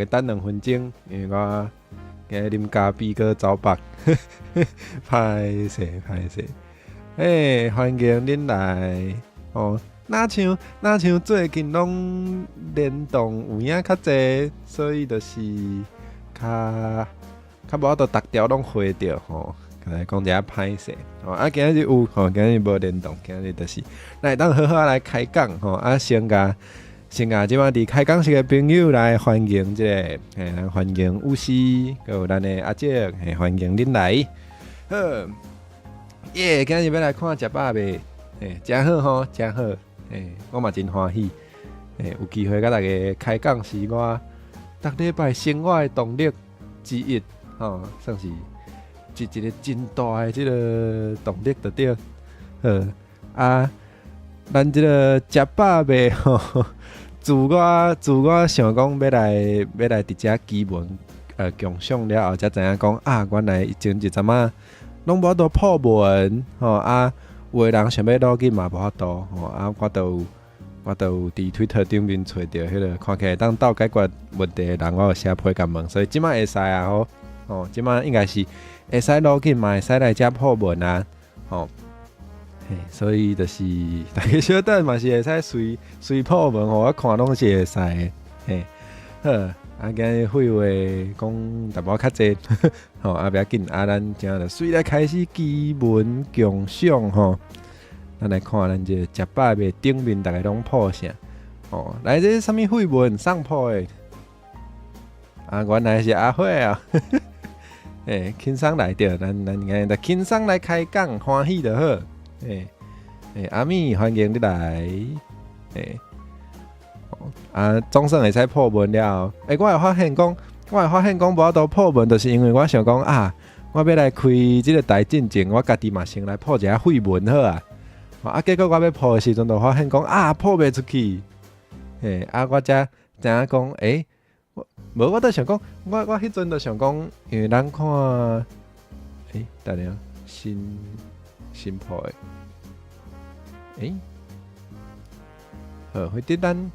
等2分钟，因为我今日啉咖啡搁走北，歹势。欢迎恁来哦。哪像最近拢联动有影较济，所以就是较无法度逐条拢回着吼。来讲一下歹势哦。今日有吼，今日无联动，今日就是来当好好来开讲吼。先甲即摆伫开讲室的朋友来欢迎咱欢迎有师，还有咱的阿姐，欢迎恁来。好，今日要来看食饱未？真好吼，真好。我嘛真欢喜。有机会甲大家开讲是我逐礼拜生活的动力之一，吼，算是一个真大的个动力就对。咱即个食饱未吼？自我想讲要来伫遮基本共享了后，才知影讲原来前一阵仔拢无法度破文吼有的人想要录音嘛无法度吼我都有伫 Twitter 顶面找到迄个看起来当斗解决问题的人，我有写批甲问，所以即摆会使啊吼即摆应该是会使录音嘛，会使来遮破文啊吼。所以就是大家小等嘛是会使随破文，互我看拢是会使的。好，今日废话讲淡薄较济，吼不要紧，咱正就随来开始基本共享吼。咱来看咱这食饱未顶面大家拢破啥？来这啥物废文上破的？原来是阿慧啊！轻松来着，咱今日就轻松来开讲，欢喜就好。阿咪欢迎你来。总算会使破文了。我会发现讲无法度破文，就是因为我想讲我要来开即个台进前，我家己嘛先来破一下废文好啊。结果我要破的时阵，就发现讲破袂出去。我才知影讲无我都想讲，我迄阵就想讲，因为咱看等下新破的。好，或者咱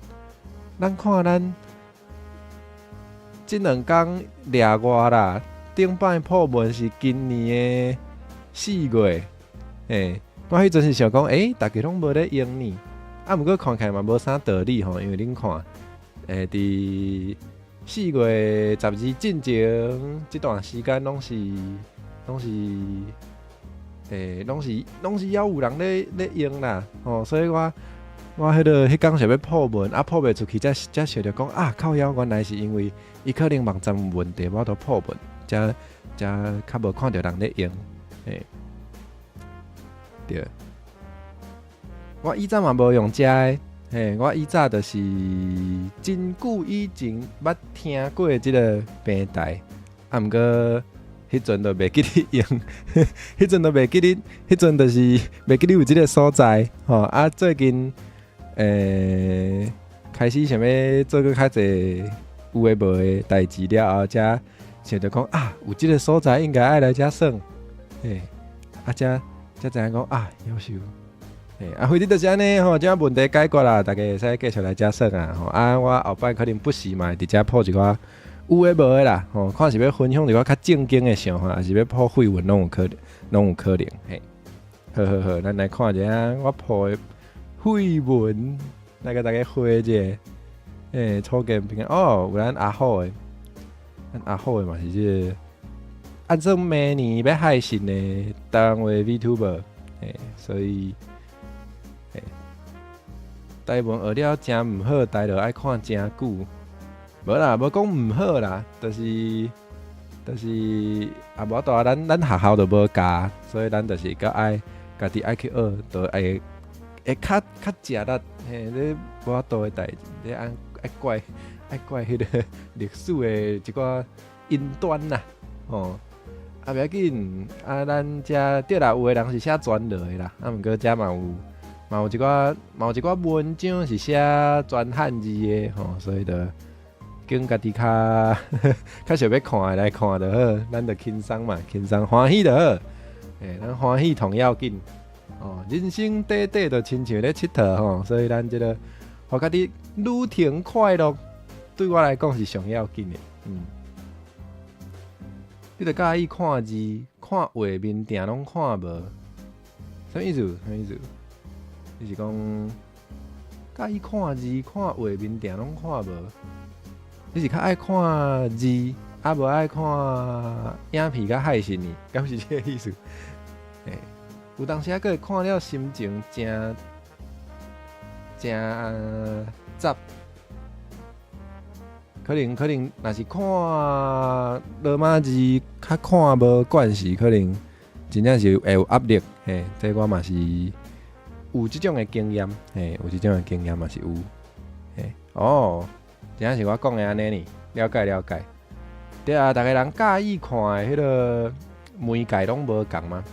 看咱即2天掠外啦，顶摆破文是今年的4月。我迄阵是想讲，大家拢无咧用呢。毋过看起来嘛无啥道理吼，因为恁看，伫4月12进前即段时间拢是要有人咧用啦，所以我迄天想要破文，破袂出去，才想着讲靠腰，原来是因为伊可能网站有问题，我都破文，才较无看到人咧用，对。我以前嘛无用遮的，我以前就是真久以前捌听过即个平台，毋过迄阵都袂记得用，迄阵都袂记得，迄阵就是袂记得有即个所在吼。最近开始想要做个较济有诶无诶代志了后，才想着讲有即个所在应该爱来遮耍，才知影讲夭寿。或者就是安尼吼，即问题解决啦，大家会使继续来遮耍啊我后摆可能不时嘛，伫遮破一寡有诶无诶啦，看是要分享一寡较正经诶想法，还是要破废文，拢有可能。好，咱来看一下我破诶废文，来甲大家回一下。初见平安有咱阿好诶，咱阿好诶嘛是即个按说明年要海信诶台湾话 VTuber，所以。台文学了真毋好，台就爱看真久。无啦，无讲毋好啦，就是无大咱学校就无教，所以咱就是爱家己爱去学，就会较食力。你无法度诶代志，你爱怪迄个历史诶一寡因端啦，袂要紧，咱遮对啦，有诶人是写专落诶啦，毋过遮嘛有一寡文章是写全汉字的所以就跟家己较想要看的来看就好，咱就轻松嘛，轻松欢喜就好。咱欢喜同要紧人生短短就亲像咧佚佗所以咱即个互家己愈听快乐，对我来讲是上要紧的。你著介意看字、看画面定拢看无？啥意思？啥意思？就是讲介意看字、看画面定拢看无？你是较爱看字，啊无爱看影片甲害神呢？敢是这个意思？有当时啊，会看了心情真杂。可能，若是看罗马字较看无惯势，可能真正是会有压力。这我嘛是有即种的经验，有即种的经验嘛是有。真正是我讲的安尼呢，了解。对啊，逐个人介意看的迄个媒介拢无共嘛。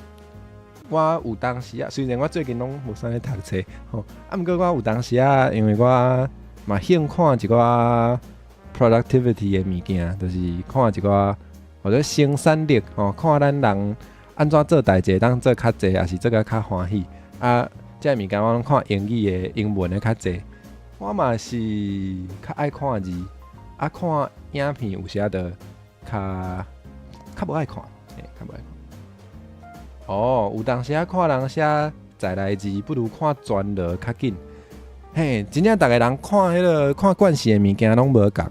我有当时啊，虽然我最近拢无啥咧读册，毋过我有当时啊，因为我嘛喜欢看一寡 productivity 的物件，就是看一寡或者生产力，看咱人安怎做代志，当做较济，还是做甲较欢喜。这物件我拢看英语的、英文的较济。我嘛是较爱看字，看影片有时就较无爱看，较无爱看。有当时看人写在来字，不如看全落较紧。真正逐个人看迄个看惯势的物件拢无共。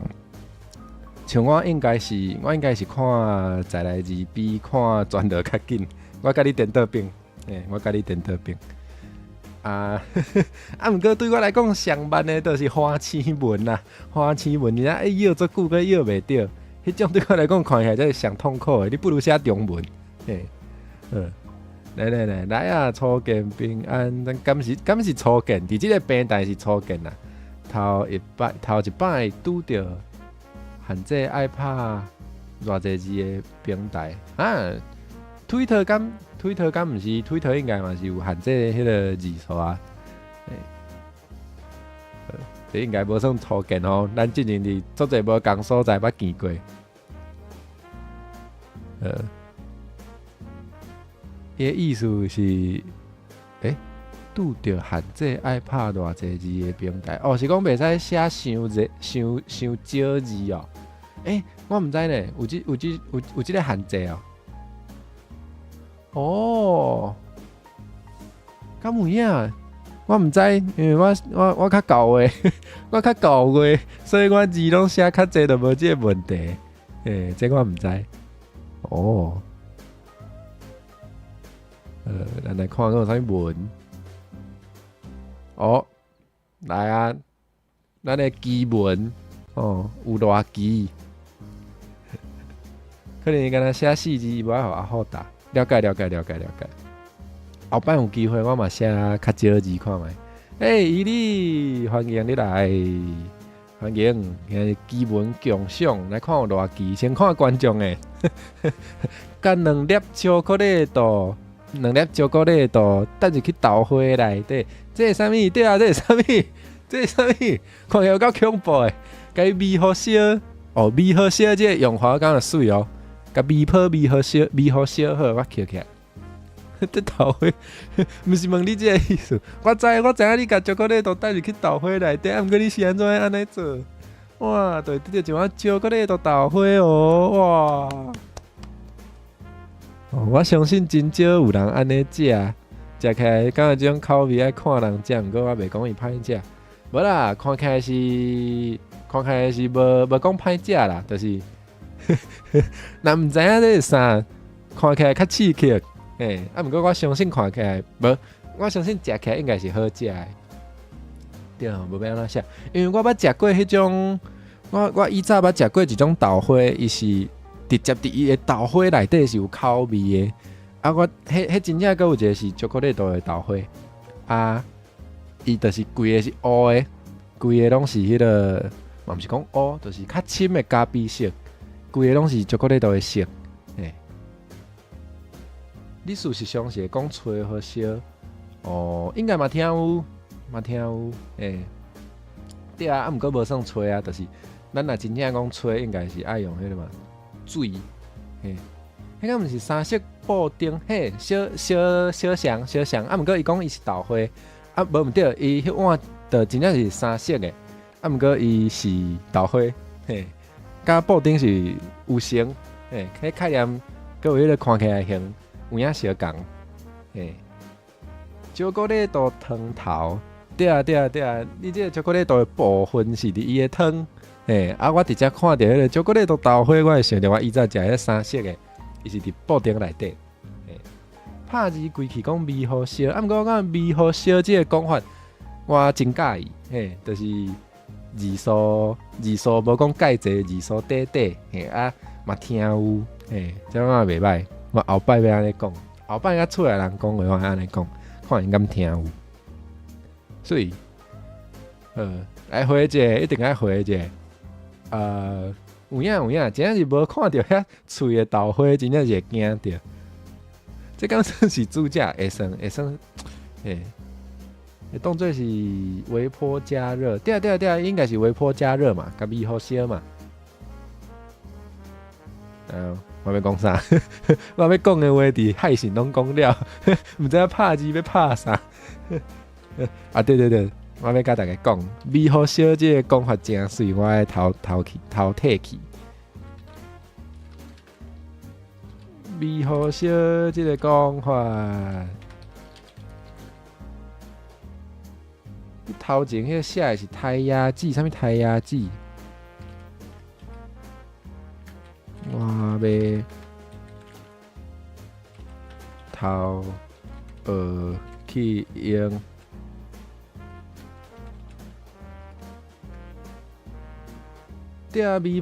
像我应该是看在来字比看全落较紧。我甲你颠倒边，毋过对我来讲，上班的就是花痴文啦，人家摇足久个摇袂着，迄种对我来讲看起来真是上痛苦的。你不如写中文，来啊！初见平安，敢是初见？伫即个平台是初见啦。头一摆拄着限制爱拍偌济字的平台Twitter 敢毋是 Twitter 应该嘛是有限制迄个字数啊。这应该无算初见哦。咱之前伫足侪无共所在捌见过。伊的意思是，拄着限制爱拍偌济字的平台，是讲袂使写伤少字哦。我毋知呢，有即个限制哦。敢有影？我毋知，因为我较旧的，我较旧的，所以我字拢写较济，就无即个问题。这我毋知。咱来看有啥物文。来啊，咱的基文有偌基，可能敢若写4字，无爱互阿好答。了解。后摆有机会我嘛写较少字看卖。伊哩，欢迎你来，欢迎！基文共赏来看有偌基，先看观众诶。干2粒巧克力豆。2粒巧克力豆，等入去豆花内底。这是啥物？对啊，这是啥物？看起来有够恐怖诶！甲伊味好烧，味好烧，这个用法敢若水哦。甲味泡味好烧好，我捡起来。这豆花，毋是问你这个意思。我知影你甲巧克力豆等入去豆花内底，毋过你是安怎安尼做？哇，对，得着一碗巧克力豆花哦，哇！我相信真少有人安尼食起来，敢若即种口味爱看人食，毋过我袂讲伊歹食。无啦，看起来是无讲歹食啦，就是若毋知影这是啥，看起来较刺激。毋过我相信看起来无，我相信食起来应该是好食的。对，无要安怎写，因为我捌食过迄种，我以前捌食过一种豆花，伊是。直接伫伊的豆花内底是有口味的，我迄真正阁有一个是巧克力豆的豆花，伊就是规个是乌的，规个拢是迄个，嘛毋是讲乌，就是较深的咖啡色，规个拢是巧克力豆的色。你事实上是讲吹好烧，应该嘛听有，对啊，毋过无算吹啊，就是咱若真正讲吹，应该是爱用迄个嘛。水，迄个毋是三色布丁，小香，毋过伊讲伊是豆花，无毋对，伊迄碗就真正是三色的，毋过伊是豆花，嘿，甲布丁是有成，嘿，迄概念，佮有迄个看起来像有影相共，嘿。巧克力豆汤头，对啊，你这个巧克力豆的部分是伫伊的汤，嘿，啊，我直接看到迄个巧克力豆豆花，我会想到我以前食迄三色的，伊是伫布丁内底，嘿，拍字规气讲味好烧，啊，毋过我讲味好烧这个讲法，我真介意，嘿，就是字数无讲介济，字数短短，嘿，啊，嘛听有，嘿，这样也袂歹，我后摆要安尼讲，后摆甲厝内人讲话，我安尼讲。看因敢听有，所以，来回一下，一定爱回一下。有影，真正是无看到遐脆的豆花，真正是会惊着。这敢算是煮食会算，会当做是微波加热。对，应该是微波加热嘛，甲味好烧嘛。我要讲啥？我要讲的话伫海信拢讲了，毋知影拍字要拍啥？啊，对，我要甲大家讲，味好烧这个讲法真水，我爱偷摕去。味好烧这个讲法，头前迄写的是胎压计，啥物胎压计？我要头去用对啊，味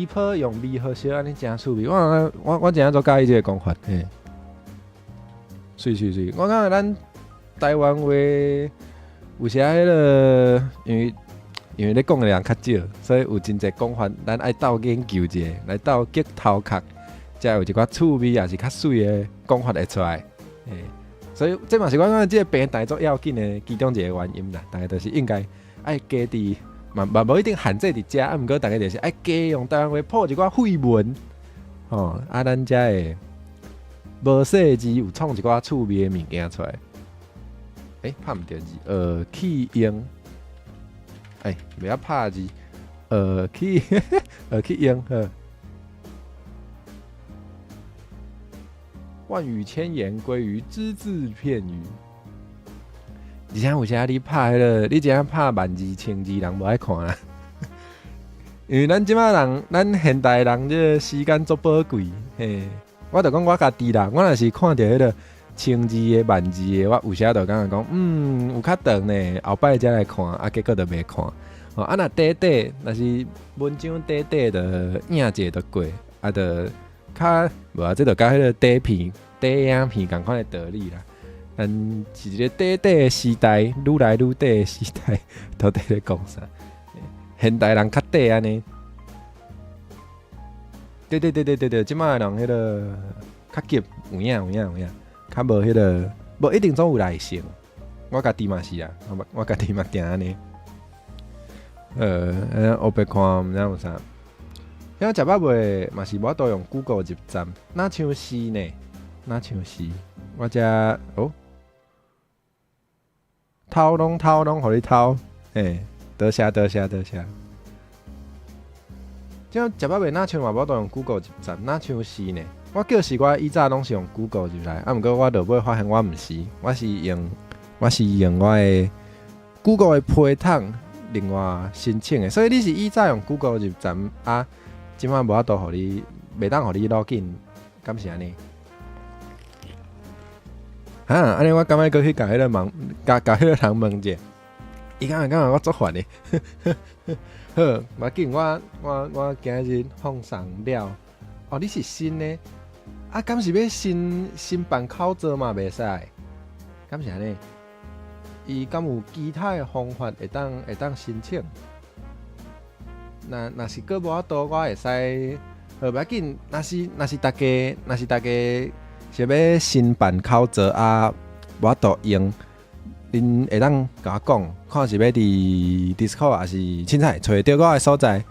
泡用味好烧安尼真趣味。我真做介意这个讲法，嘿，水。我感觉咱台湾话有时迄个因为咧讲的人较少，所以有真侪讲法，咱爱斗研究一下，来斗激头壳，才有一寡趣味也是较水的讲法会出来。所以这嘛是我感觉这个平台做要紧的其中一个原因啦。大家就是应该爱加伫，嘛无一定限制伫遮，啊，毋过大家就是爱加用台湾话破一寡废文，吼，啊，咱才会无细字有创一寡趣味的物件出来。拍毋着字，去用。不要拍字，去用万语千言归于只字片语。而且有时你拍迄个，你真拍万字千字，人无爱看啦。因为咱即摆人，咱现代人这个时间足宝贵，嘿，我就讲我家己啦，我若是看到迄个千字的、万字的，我有时就感觉讲，有较长呢，后摆才来看，啊，结果就袂看。啊，若短，若是文章短，就影者就过，啊，就较无啊，这就甲迄个短影片共款的道理啦。但是一个短的时代，愈来愈短的时代，到底咧讲啥？现代人较短安尼。对，即摆人迄个较急，有影，较无迄个，无一定总有耐性。我家己嘛是啊，我家己嘛定安尼。黑白看毋知有啥。遐食饱未嘛是我都用 Google 入站，哪像是呢？哪像是？我遮偷拢，互你偷，多谢。这样食饱未？哪像嘛我都用 Google 入站，哪像是呢？我叫是我以前拢是用 Google 入来，啊，毋过我就尾发现我毋是，我是用我的 Google 的批筒。另外申请的，所以你是以早用 Google 入站啊，即摆无法度互你，袂当互你login，敢是安尼？安尼我感觉过去甲迄个问，甲迄个人问者，伊敢我做烦的，好，无紧，我今日放上了，你是新的，啊，敢是要新办口罩嘛？袂使，敢是安尼？伊敢有其他的方法会当申请？若是佫无法度，我会使，袂要紧。若是大家是要新办口罩啊，无法度用，恁会当甲我讲，看是要伫 Discord 还是凊彩找着我的所在，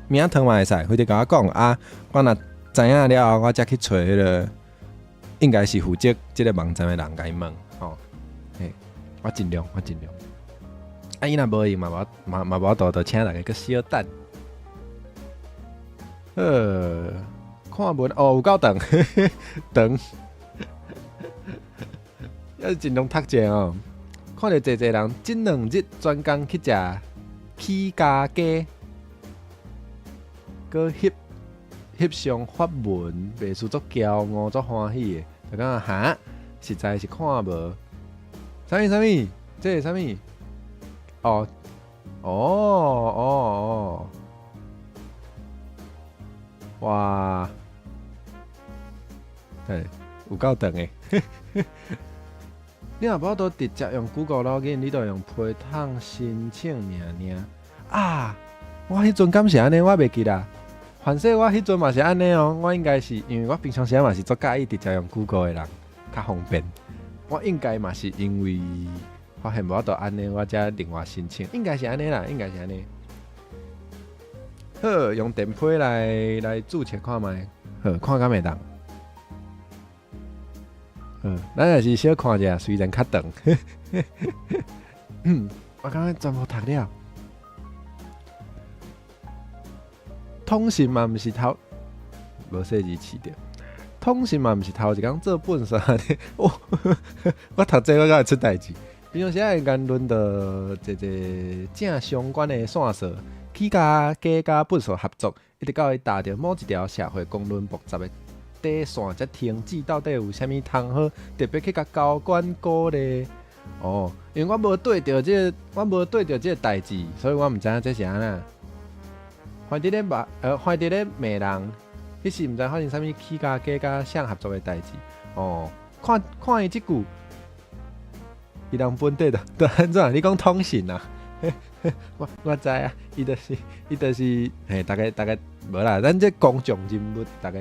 名堂嘛会使，或者甲我讲啊，我若知影了后，我才去找迄个，应该是负责即个网站的人甲伊问，吼。我尽量。啊，伊若无用嘛，无度就请大家搁小等。看文哦有够长，长，要是尽量读者哦。看到济人，即2日专工去食起家鸡，搁翕相发文，袂输足骄傲、足欢喜的，就讲哈，实在是看无。啥物？这是啥物？哦哦哦哦！哇，对，有够长的。你若无都直接用 Google login， 你都用批通申请尔。啊，我迄阵敢是安尼，我袂记啦。反正我迄阵嘛是安尼哦，我应该是因为我平常时嘛是做介意直接用 Google 的人，较方便。我应该嘛是因为发现无都安尼，我才另外申请，应该是安尼啦，应该是安尼。好，用电批来注册看卖，好看敢会当。咱也是小看者，虽然较长。我刚刚全部读了。通信嘛，毋是头，无说字试着。通信嘛，毋是头一工做本事安尼。我读这我敢会出代志。平常时会言论到一正相关的线索，起家加本所合作，一直到伊达到某一条社会公论复杂的底线才停止，到底有啥物通好？特别去甲高管鼓励。哦，因为我无对着这个代志，所以我毋知影这是安那。怀伫咧骂人，迄时毋知发生啥物起家加相合作的代志。哦，看伊即句，伊人本地都安怎？你讲通信啊？我知啊，伊就是嘿，大概无啦。咱这公众人物，大概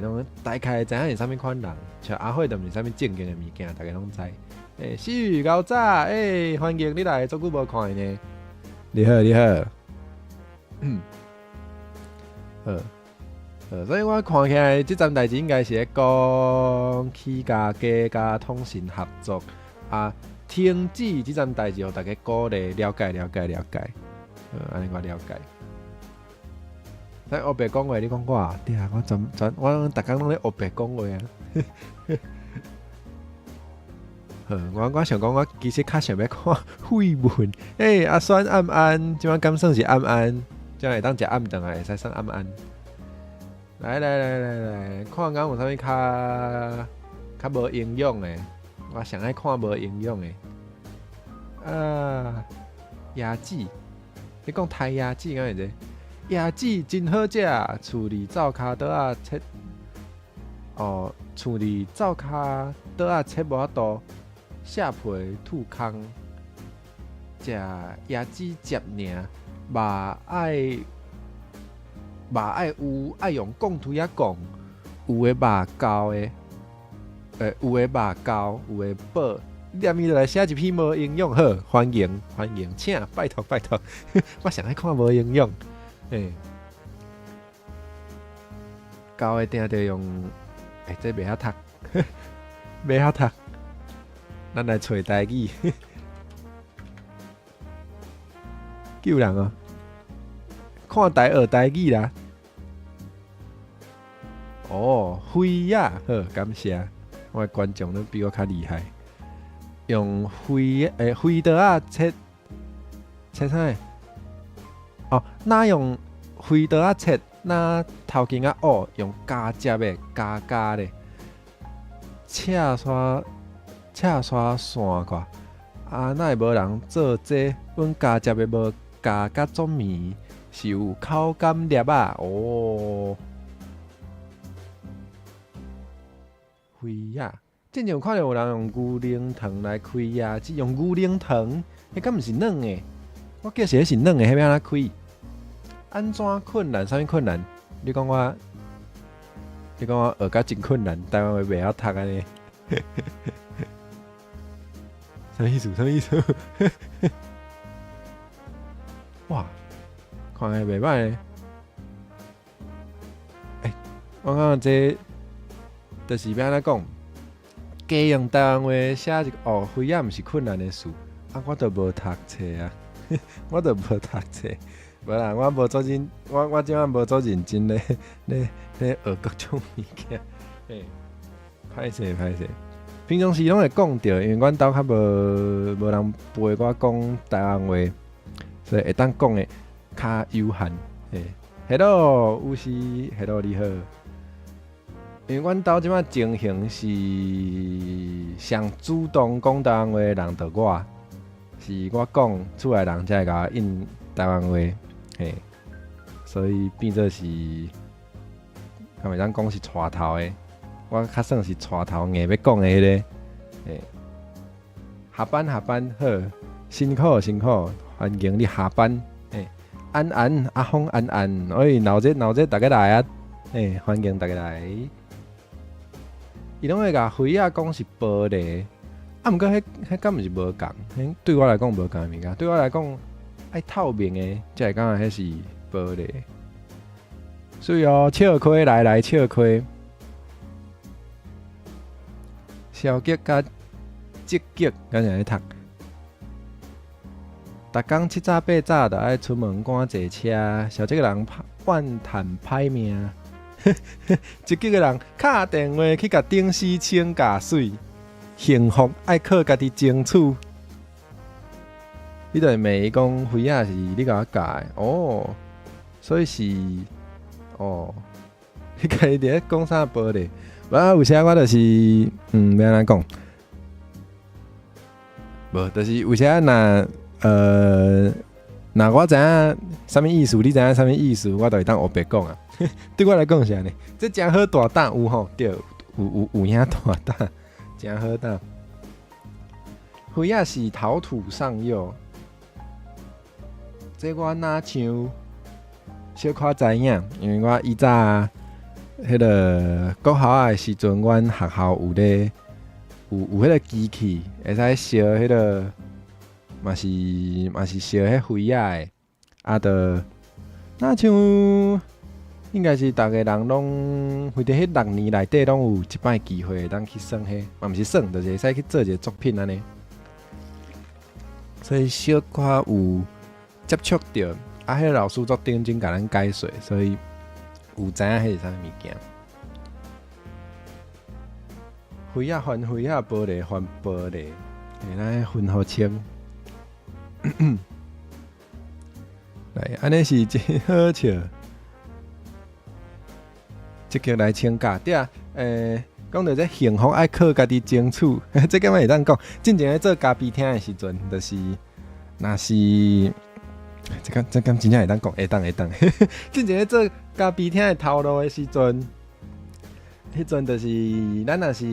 拢大概知影是啥物款人，像阿慧都毋是啥物正经的物件，大家拢知。死狗仔，欢迎你来，足久无看呢。你好。所以我看起来这件代志应该是咧讲起家加通信合作啊，停止这件代志，互大家鼓励了解。安尼我了解。在黑白讲话，你讲我对啊，我逐工拢咧黑白讲话啊。我想讲，我其实较想要看绯闻。阿酸暗安，即摆敢算是暗安，即会当食暗顿啊，会使算暗安。来，看讲有啥物较无营养的，我上爱看无营养的。椰子，你讲台椰子敢会者？椰子真好食，厝里灶骹倒啊切。厝里灶骹倒啊切无法度。下皮吐空，食椰子汁尔，肉爱有爱用讲推啊讲，有的肉厚的，有的肉厚，有的薄。念伊就来写一篇无营养，好，欢迎，请拜托，我上爱看无营养，厚的定着用，这袂晓读，袂晓读。咱来找台语，救人哦！看台学台语啦。灰呀，好，感谢我的观众都比我较厉害。用灰刀啊切啥？哪用灰刀啊切？哪头前啊用加汁的加的，车刷线看，哪会无人做这？阮加汁的无加甲足绵，是有口感粒啊！开呀！之前有看到有人用牛奶糖来开呀，只用牛奶糖，敢毋是软的？我记是是软的，迄要安怎开？安怎困难？啥物困难？你讲我学甲真困难，台湾话袂晓读安尼。啥意思？哇，看起来袂歹呢。我感觉这就是要安怎讲，加用台湾话写一个灰也毋是困难的事。我都无读册啊，无啦，我无做认，我即摆无做认真咧学各种物件。嘿，歹势歹势。平常时拢会讲着，因为阮兜较无人陪我讲台湾话，所以会当讲的较有限。嘿，Hello， 有时 Hello 你好。因为阮兜即摆情形是上主动讲台湾话的人着我，是我讲，厝内人才会甲我应台湾话。嘿，所以变做是，敢会当讲是带头的，我较算是带头硬要讲的迄个。嘿，下班好，辛苦，欢迎你下班。嘿，安阿峰安，哎，闹热，大家来啊！嘿，欢迎大家来。伊拢会甲灰仔讲是玻璃，毋过迄敢毋是无共？迄对我来讲无共物件，对我来讲。爱透明的，才会感觉迄是玻璃。所以哦，笑亏来笑亏，消极甲积极，敢若咧读。逐工七早八早，就爱出门赶坐车，小这个人怨叹歹命。积极个人敲电话去甲顶司请假水，幸福爱靠家己争取。你就会问伊讲，灰仔是你甲我教的哦，所以是哦，你家己伫咧讲啥玻璃？无啊，有时我就是要安怎讲？无，就是有时若我知影啥物意思，你知影啥物意思，我就会当黑白讲啊。对我来讲是安尼，这真好大胆有吼，对，有影大胆，真好胆。灰仔是陶土上釉。这我哪像小可知影，因为我以早迄个国校的时阵，阮学校有咧有迄个机器，会使烧迄个，嘛是烧迄灰仔的，啊的，哪像应该是逐个人拢，或者迄6年内底拢有一摆机会当去耍迄，嘛毋是耍，就是会使去做一个作品安尼，所以小可有。接触到啊，迄个老师做认真甲咱解说，所以有知影迄是啥物件。灰仔换灰仔，玻璃换玻璃，会来分好清。来，安尼是真好笑。积极来请假，对啊，讲到这幸福爱靠家己争取，这敢会当讲。之前咧做咖啡厅的时阵，就是若是。这敢真正会当讲，会当。之前咧做咖啡厅的头路的时阵，迄阵就是咱若是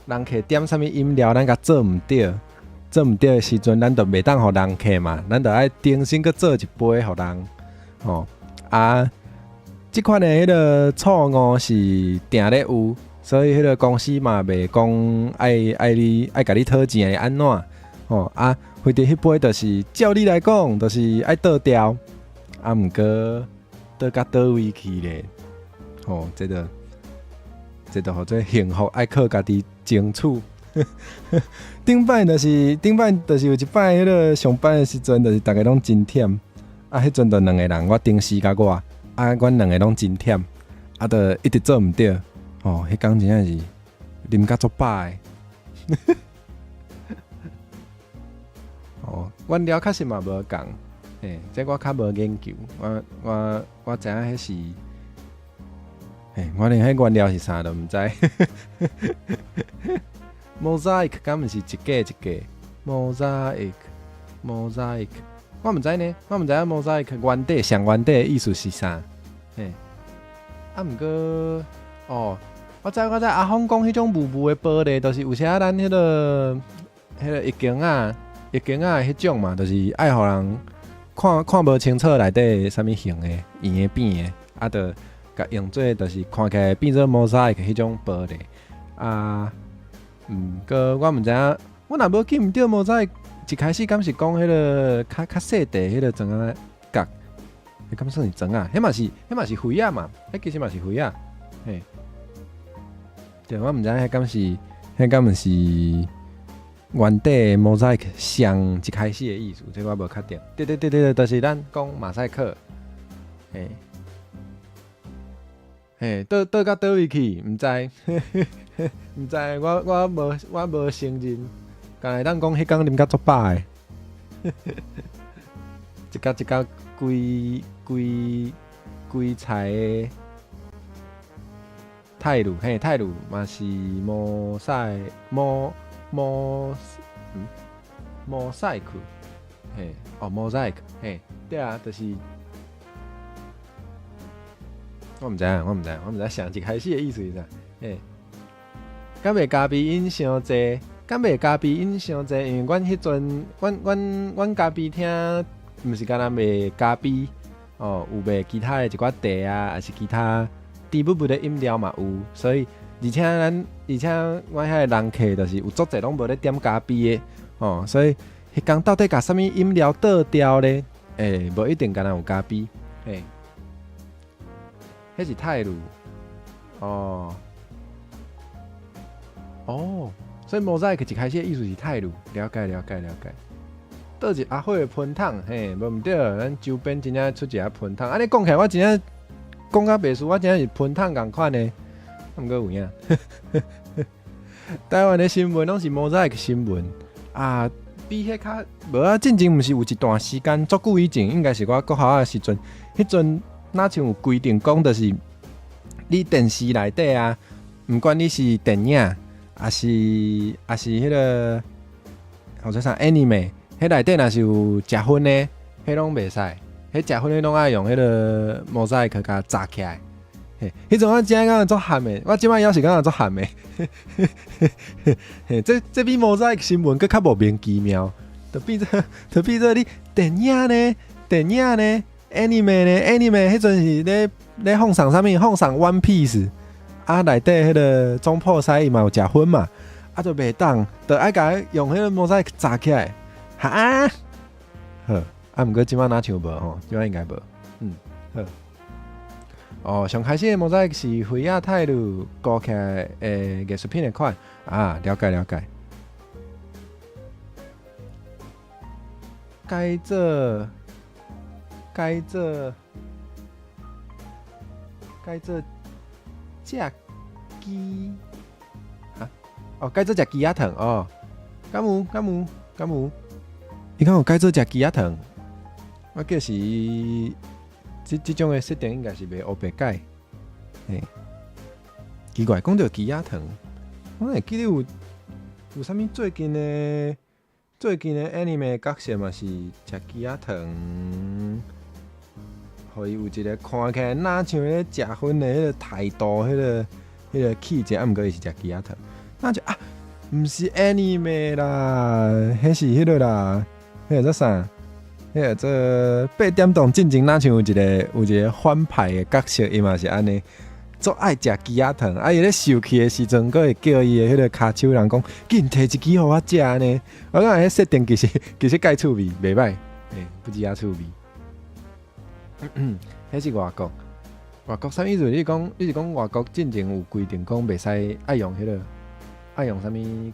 人客点啥物饮料，咱甲做毋对的时阵，咱就袂当互人客嘛，咱就爱重新去做一杯互人。哦啊，即款的迄个错误是定咧有，所以迄个公司嘛袂讲爱甲你讨钱的安怎？哦啊。或者迄杯就是照你来讲，就是爱倒掉，啊，毋过倒甲倒位去咧，哦，这就号做幸福爱靠家己争取。顶摆就是有一摆迄个上班的时阵，就是逐个拢真忝，啊，迄阵就2个人，我顶司甲我，啊，阮2个拢真忝，啊，就一直做毋对，哦，迄工真正是啉甲足饱的。哦，原料确实嘛无共，这我较无研究，我知影迄是，我连迄原料是啥都毋知。Mosaic 敢毋是一个一个 Mosaic， 我毋知呢，我毋知影 Mosaic 上原底的意思是啥，啊毋过哦，我知阿峰讲迄种雾的玻璃，就是有时啊咱迄个易经啊。易经啊，迄种嘛，就是爱互人看无清楚内底啥物形的、圆的、扁的，啊，就甲用做，就是看起来变做mosaic迄种玻璃啊。过我毋知影，我若无记毋对mosaic一开始敢是讲迄个较细地迄个砖仔角，迄敢算是砖啊？迄嘛是灰啊嘛？迄其实嘛是灰啊，对，我毋知影迄敢毋是原底 mosaic 上一开始的意思，这我无确定。对，就是咱讲马赛克，嘿，嘿，倒到倒位去，毋知，毋知，我无承认，敢会当讲迄工啉甲足饱的，一甲规菜的泰鲁，嘿，泰鲁嘛是摩赛克，嘿，摩赛克，嘿，对啊，就是我毋知，上一开始的意思是啥？嘿，敢袂加鼻音伤济，因为阮迄阵，阮加鼻听，毋是敢若卖加鼻，有卖其他的一寡茶啊，还是其他低不的饮料嘛有，所以。而且阮遐人客就是有足侪拢无咧点咖啡的，所以迄工到底甲啥物饮料倒掉咧？无一定敢若有咖啡，迄是泰鲁，所以莫仔一开始的意思是泰鲁，了解。倒一阿火的喷桶，无毋对，咱周边真正出一下喷桶，安尼讲起来，我真正讲甲袂输，我真正是喷桶共款的。毋过有影，台湾的新闻拢是莫仔的新闻啊，比迄较无啊。进前毋是有一段时间足久以前，应该是我国校的时阵，迄阵哪像有规定讲，就是你电视内底啊，毋管你是电影，还是迄个或者啥 anime， 迄内底若是有食薰的，迄拢袂使，迄食薰的拢爱用迄个莫仔去甲炸起来。迄阵我真感觉足寒的，我即摆也是感觉足寒的。这比莫仔新闻佫较莫名其妙，就变做你电影呢 ，anime 呢 ，anime 迄阵是咧放上啥物？放上 One Piece 啊，内底迄个中破西伊嘛有食薰嘛，啊就袂当，就爱甲用迄个莫仔炸起来，哈，好，啊毋过即摆哪像无吼？即摆应该无，好。上开始的莫仔是菲亚泰鲁搞起来艺术品的款啊，了解。该做食鸡啊？该做食鸡仔糖哦。敢有？伊讲有该做食鸡仔糖，我叫是。这种的设定应该是袂黑白改，奇怪，讲到鸡仔糖，我会记得有啥物最近的 anime 角色嘛是食鸡仔糖，互伊有一个看起来哪像咧食薰的迄个态度，迄个气质，啊，毋过伊是食鸡仔糖，那就啊，毋是 anime 啦，迄是迄个啦，迄个做啥？迄个做8点档进前，哪像有一个反派的角色，伊嘛是安尼，足爱食鸡仔糖，啊伊咧受气的时阵，佫会叫伊的迄个骹手人讲，紧摕一支互我食呢。我感觉迄设定其实介趣味，袂歹，不止啊趣味。迄是外国啥意思？你是讲外国进前有规定讲袂使爱用迄个，爱用啥物？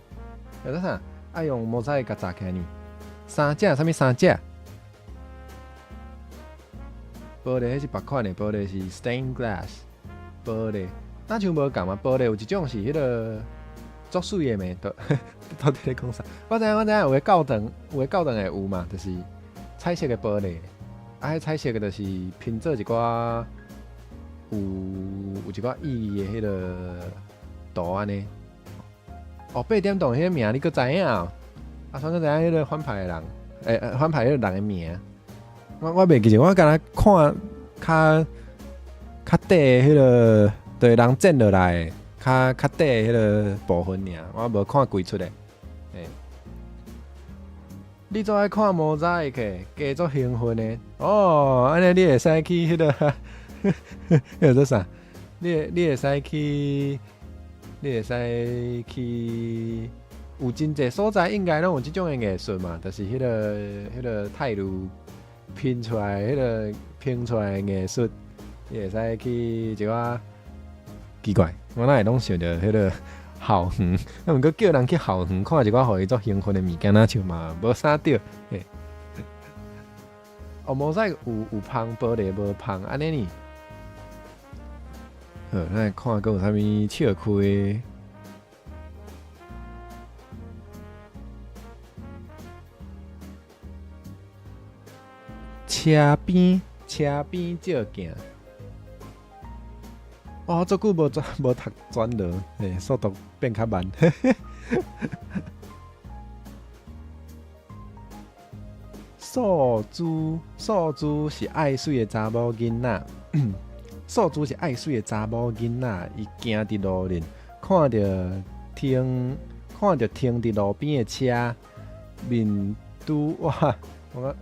叫做啥？爱用莫仔甲炸起来呢？啥物三只？玻璃迄是别款的，玻璃是 stained glass 玻璃，哪像无共嘛？玻璃有一种是迄个足水的咩？到底咧讲啥？我知影有个教堂会有嘛，就是彩色的玻璃，啊，迄彩色的就是拼做一寡有一寡意义的迄个图安尼。8点档迄个名你佫知影哦？啊，算佫知影迄个反派的人，反派迄个人的名。我袂记着，我敢若看较底迄个，对人剪落来的，较底迄个部分尔，我无看规出的。你做爱看莫仔克，加足兴奋的哦！安尼你会使去迄个，迄个做啥？你会使去，有真济所在应该拢有即种的艺术嘛，就是迄个泰鲁。拼出来的艺术，你会使去一寡奇怪，我哪会拢想到迄个校园，啊，毋过叫人去校园看一寡互伊足兴奋的物件，那像嘛无啥着。嘿，哦，无使有芳玻璃无芳安尼呢？好，咱来看佫有啥物笑开？车边照镜。哦，足久无读专了，速度变较慢。素珠是爱水的查某囡仔，素珠是爱水的查某囡仔，伊行伫路面，看着停伫路边的车，面拄我讲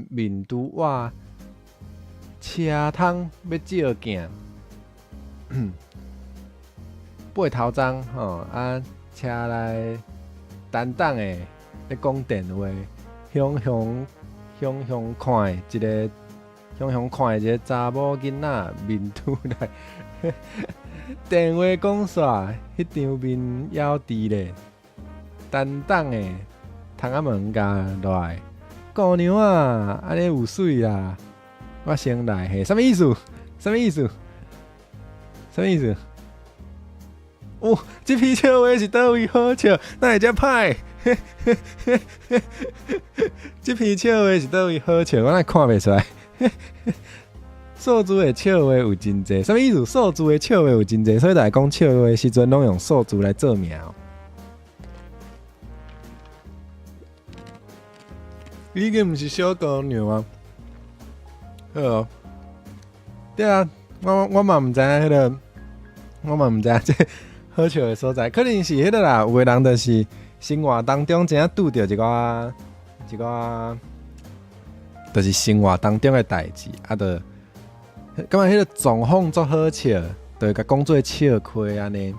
面拄我。车窗要照镜，八头钟吼车内等等的咧讲电话，向看一个查某囡仔面拄来，电话讲煞，迄张面犹伫咧，等等的窗仔门甲落来，姑娘啊，安尼有水啦。我先来嘿，什么意思？哦，这批笑话是倒位好笑？哪会遮歹？这批笑话是倒位好笑？我哪看袂出来？素珠的笑话有真济，什么意思？素珠的笑话有真济，所以来讲笑话的时阵，拢用素珠来做名。已经毋是小姑娘啊！好，对啊，我嘛毋知影迄个，我嘛毋知影这好笑的所在，可能是迄个啦。有的人就是生活当中真正拄着一个，就是生活当中的代志，啊，就感觉迄个状况足好笑，就会甲讲做笑亏安尼。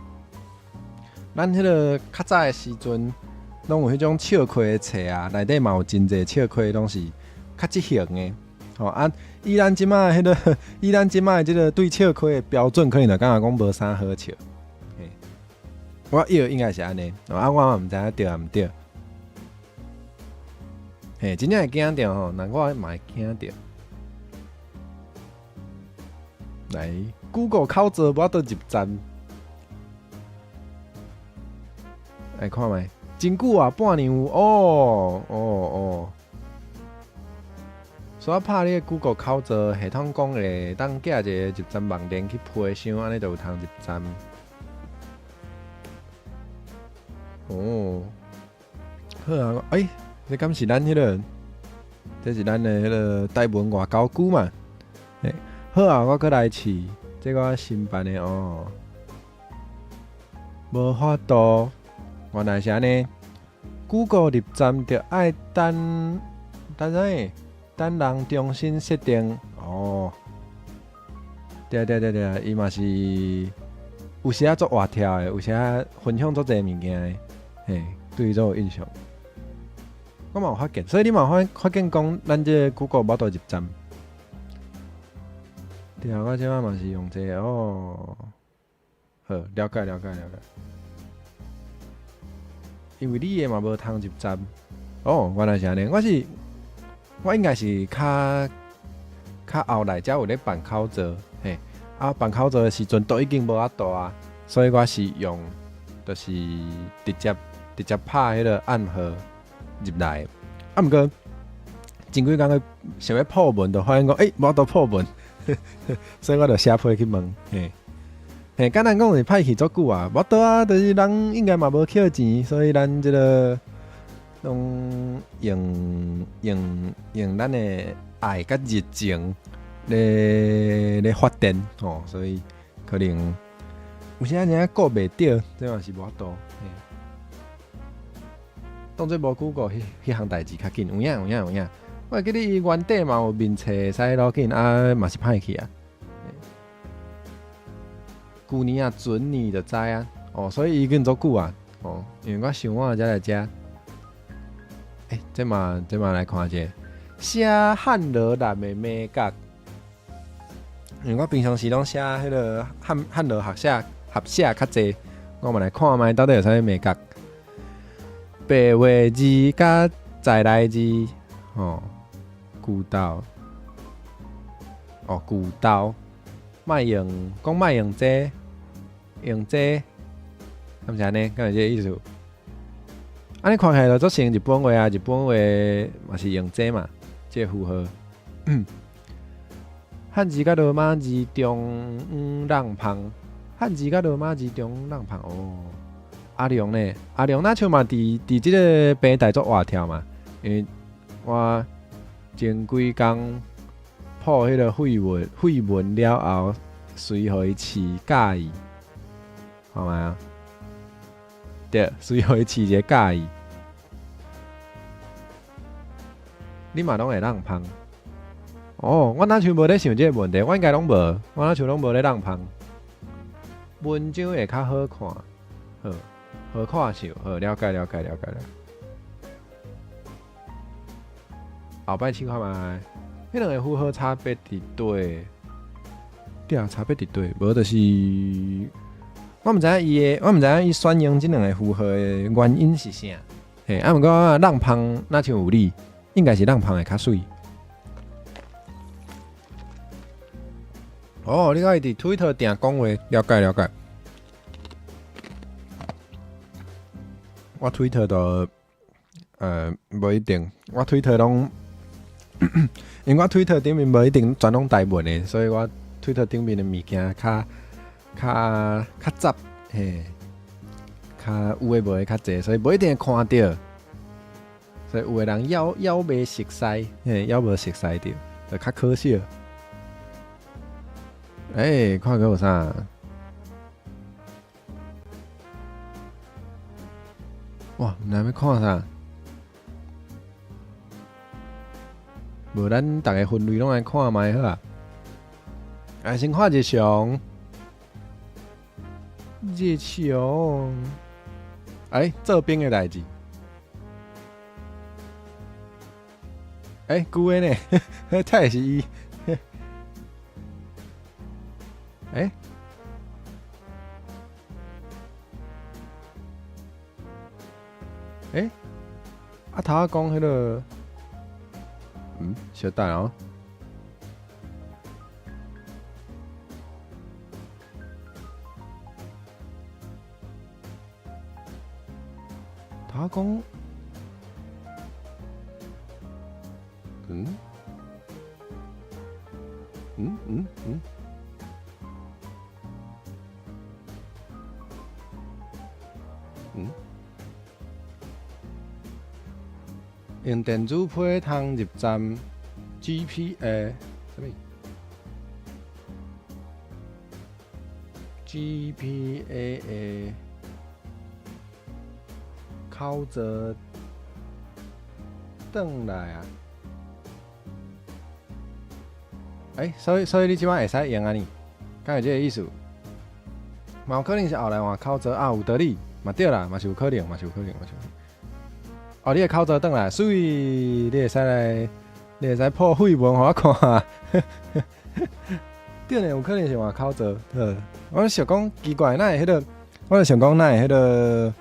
咱迄个较早的时阵，拢有迄种笑亏的册啊，内底嘛有真济笑亏拢是较即型的。吼啊，以咱即摆迄个，以咱即摆即个对笑亏的标准，可能就感觉讲无啥好笑。我以为应该是安尼，啊，我嘛毋知影对啊毋对。嘿，真正会惊着吼，那我嘛会惊着。来 ，Google 考做我倒入站，来看觅，真久啊，半年有哦。所以拍你 Google 考做系统讲咧，当寄一个入站网链去批箱，安尼就有通入站。哦，好啊，这敢是咱迄个，这是咱的迄个台文外交句嘛？好啊，我搁来试，这我新办的哦。无法度，原来是安尼。Google 入站就爱等啥物？等人重新设定哦。对，伊嘛是有时啊做活跳的，有时啊分享做侪物件的，嘿，对伊做有印象。我嘛有发现，所以你嘛发现讲，咱这 Google 无度入站。对啊，我即摆嘛是用这个哦。好，了解。因为你的嘛无通入站，哦，原来是安尼。我应该是较后来才有咧办考做，嘿，办考做的时阵都已经无法度啊，所以我是用就是直接拍迄个暗号入来。毋过前几工个想要破门，就发现讲，无法度破门，所以我就写批去问，嘿，简单讲是歹去足久啊，无多啊，就是人应该嘛无捡钱，所以咱即个。拢用咱的爱甲热情咧发电吼，所以可能有时仔人顾袂着，这嘛是无法度。当做无 Google 迄项代志较紧，有影。我记得伊原底嘛有面册使落紧，嘛是歹去啊。旧年啊，准年就知啊，所以已经足久啊，因为我想我才来遮。这嘛来看者，写汉罗南的美角，因为我平常时拢写迄个汉语学写较济，我嘛来看卖到底有啥物美角。白话字甲在来字，古道，古道，卖用讲卖用这，用这，敢是安尼？敢有即个意思？安尼看起来就做成日本话啊，日本话嘛是用这嘛，即个符号。汉字甲罗马字中让旁，汉字甲罗马字中让旁哦。阿良呢？阿良那像嘛伫即个平台做活跳嘛，因为我前几工破迄个绯闻了后，随互伊饲介意，好吗啊？对，随互伊饲一个介意，你嘛拢会让旁。哦，我哪像无咧想即个问题，我应该拢无，我哪像拢无咧让旁。文章会较好看，好看秀，好了解。后摆试看卖，迄两个符号差别伫对？对啊，差别伫对？无就是我毋知影伊选用即两个符号的原因是啥？嘿，毋过让旁哪像有理，应该是让旁会较水。哦，你可以伫推特定讲话，了解。我推特都无一定，我推特拢，因为我推特顶面无一定全拢台文的，所以我推特顶面的物件较杂，嘿，较有诶无诶较济，所以无一定会看到。所以有诶人枵袂熟悉，嘿，枵无熟悉着，就较可惜。看个有啥？哇，毋知要看啥？无咱逐个分类拢来看卖好啊！先看日常，做兵的代志。旧的呢？这也是伊。头仔讲迄个，小等哦。头仔讲，用电子批通入站 GPA 什么 GPA 的考折转来啊！所以你即摆会使用安尼，敢有即个意思？嘛有可能是后来换考折啊，有道理，嘛对啦，嘛是有可能。哦，你的考照转来，所以你会使破绯闻，互我看啊！对呢，有可能是换考照。我想讲奇怪，哪会迄个？我就想讲哪会迄个？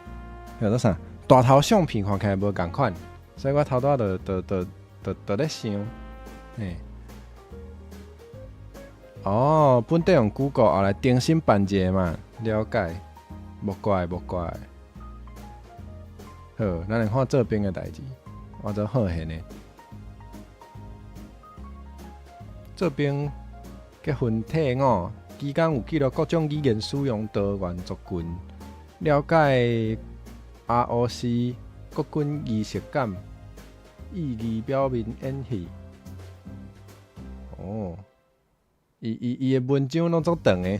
叫做啥？大头相片看起来无共款，所以我头拄就咧想，本地用 Google 后来重新办一个嘛，了解，无怪。好，咱来看这边的代志，我做好现的。这边结分体五，期间有记录各种语言使用多元族群，了解 ROC 国军仪式感，意义表明演戏。伊的文章拢足长的，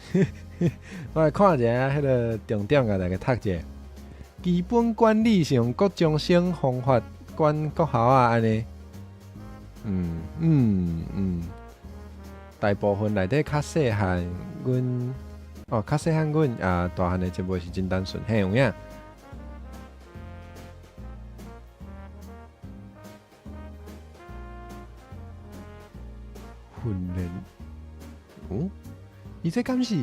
我来看一下迄个重点，甲大家读一下。基本管理上各种性方法管各校啊，安尼。大部分内底较细汉，较细汉阮啊，大汉的节目是真单纯，嘿有影。训练哦，伊这敢是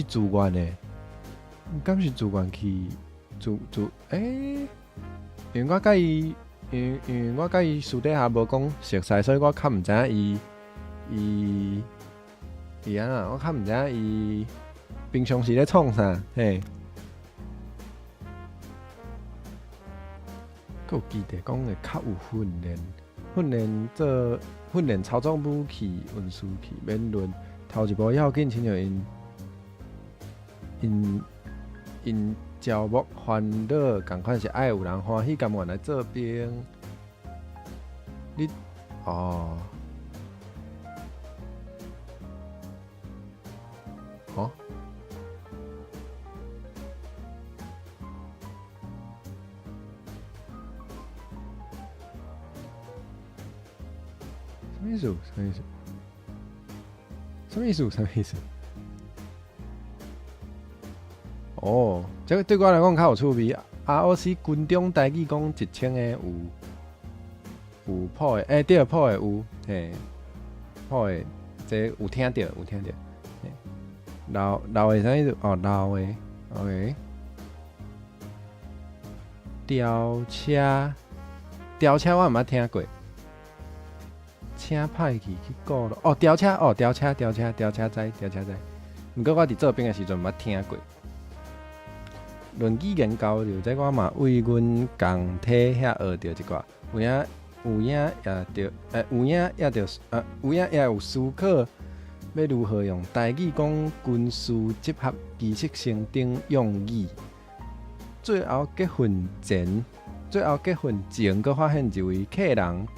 自愿的？敢是自愿去因为我甲伊，因为我甲伊私底下无讲熟悉，所以我较毋知影伊安那，我较毋知影伊平常时咧创啥，嘿。佫有记得讲会较有训练操纵武器、运输器、免论头一步要紧，亲像因招募烦恼，共款是爱有人欢喜，甘愿来做兵。你哦，哦，什么意思？什么意思？什么意思？什么意思？哦，这个对我来讲较有趣味。ROC 军中台语讲1000个有谱的，对，谱的有，嘿，谱的这有听到，有听到。老的啥意思？哦，老的 ，OK。吊车我毋捌听过。请派去顾咯。哦，吊车知。毋过我伫做兵的时阵捌听过。论语言交流，这我嘛为阮共体遐学着一寡，有影也有思考，要如何用台语讲军事结合知识性等用语。最后结婚前，佫发现一位客人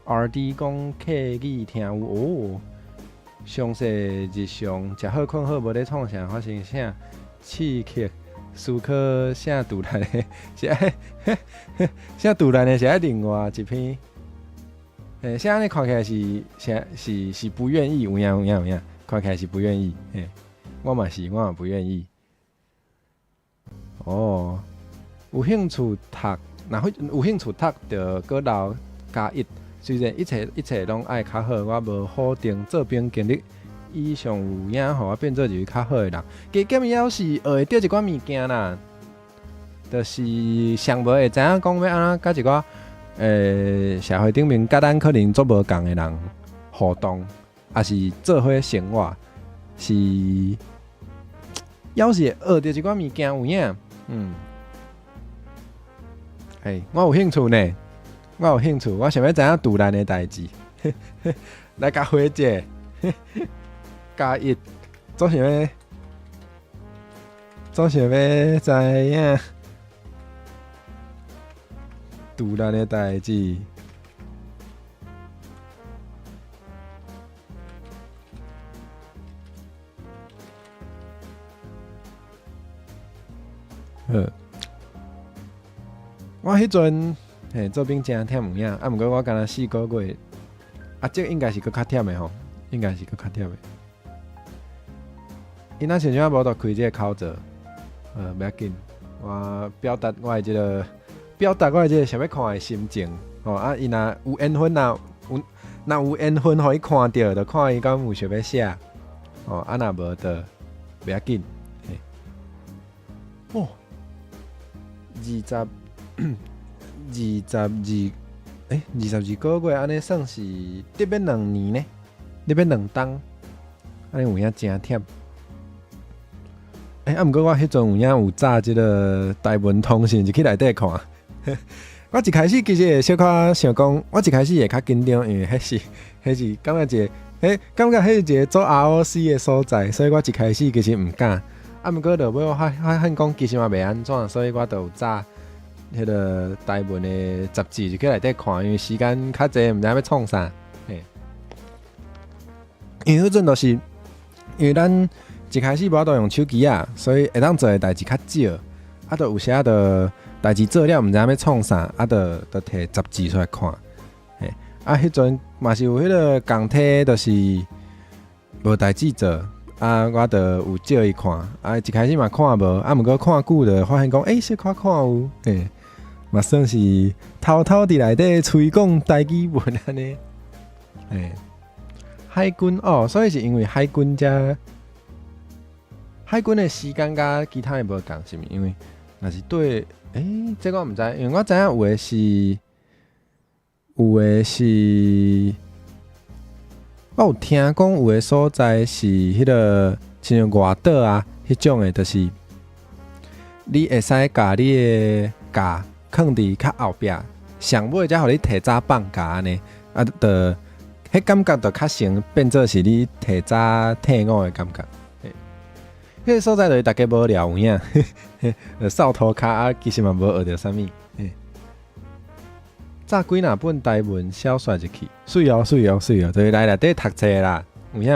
，RD 讲客语听有哦。详细日常食好困好，无咧创啥，发生啥刺激。思考啥突然的，是爱啥突然的，是爱另外一篇。啥安尼看起来是不愿意，有影，看起来是不愿意。我嘛不愿意。哦，有兴趣读，有兴趣读着搁留加一。虽然一切拢爱较好，我无否定做兵经历。伊上有影，互我变做一位较好的人。加减也是学会着一寡物件啦，就是上无会知影讲要安怎甲一寡社会顶面甲咱可能做无共的人互动，也是做伙生活，是要是学着一寡物件有影。我有兴趣呢，我想要知影突然的代志，来甲回者。加一，总想要知影突然的代志。我迄阵做兵真忝有影，毋过我敢若4个月，这应该是搁较忝的吼，因若像无就开这个口罩，不要紧，我表达我的这个想要看的心情。伊若有缘分，有缘分，互伊看到，就看伊敢有想要写。若无就不要紧。22个月，安尼算是得要2年呢，得要2冬，安尼有影真忝。毋过我迄阵有影有炸即个台文通讯，就去内底看。我一开始其实会小可想讲，我一开始会较紧张，因为迄是感觉迄是一个做 ROC 的所在，所以我一开始其实毋敢。毋过就尾我发现讲其实嘛袂安怎，所以我就有炸迄个台文的杂志，就去内底看，因为时间较济，毋知要创啥。因为迄阵就是因为咱一开始无法度用手机啊，所以会当做的代志较少，就有时就代志做了，毋知要创啥，就摕杂志出来看。迄阵嘛是有迄个共体，就是无代志做，我就有借伊看，一开始嘛看无，毋过看久就發現講，小可看有，嘛算是偷偷佇內底吹講台語文安尼，海军哦，所以是因为海军的时间甲其他的无共，是毋？因为若是对，这个我毋知，因为我知影有的是，我有听讲有的所在是迄个亲像外岛啊，迄种的，就是你会使甲你的假放伫较后壁，上尾才互你提早放假安尼，啊，迄感觉就较像变做是你提早退伍的感觉。迄个所在就是大家无聊有影，扫涂骹啊，其实嘛无学着啥物。早几若本台文小说入去，水哦，就是来内底读册啦，有影。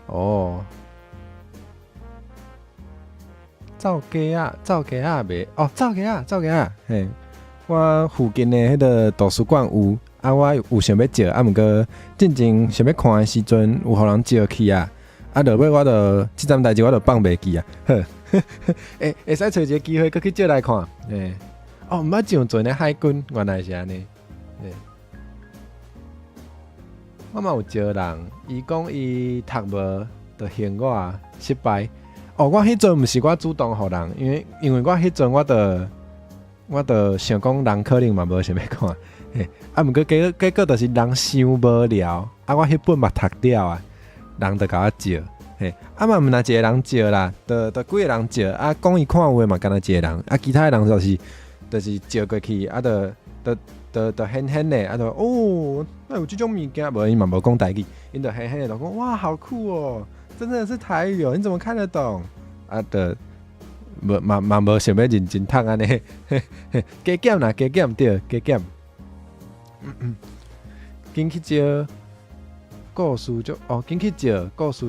哦，走街啊袂，哦，走街啊，嘿，我附近的迄个图书馆有，啊，我有想要借，啊，毋过进前想要看的时阵，有互人借去啊，啊，落尾我就即阵代志我就放袂记啊，呵，会使找一个机会，搁去借来看，哦，毋捌上船的海军，原来是安尼，我嘛有招人，伊讲伊读无，就嫌我失败。哦，我迄阵毋是我主动互人，因为我迄阵我就想讲人可能嘛无想要看，啊，毋过结果就是人伤无聊，啊，我迄本嘛读了啊，人就甲我借，啊嘛毋若一个人借啦，就几个人借，啊，讲伊看有诶嘛，敢若一个人，啊，其他人就是借过去，啊，就显的，啊，就哦，那有这种物件，无伊嘛无讲台语，因就显的就讲哇，好酷哦，真的是台语哦，你怎么看得懂？啊，就无想要认真读安尼，加减啦，加减对，加减。紧去招故事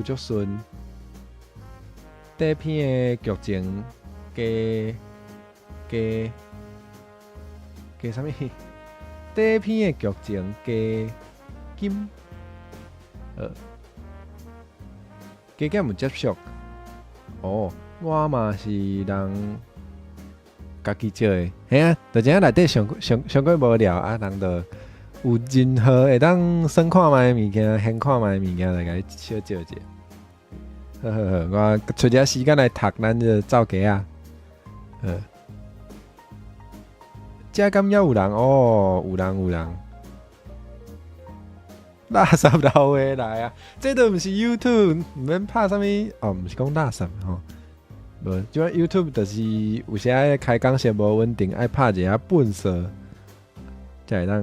足顺。底片的剧情加啥物？底片的剧情加金，加减有接触。哦，我嘛是人家己招的，嘿啊，就这样内底上过无聊啊，人就有任何会当算看卖的物件、现看卖的物件，就甲你小招者。好，我找点时间来读咱这走街啊。这敢要有人哦，有人。垃圾老话来啊！这都毋是 YouTube， 毋免拍啥物哦，毋是讲垃圾吼。无，即个 YouTube 就是有时开讲线无稳定，爱拍一下笨色，才会当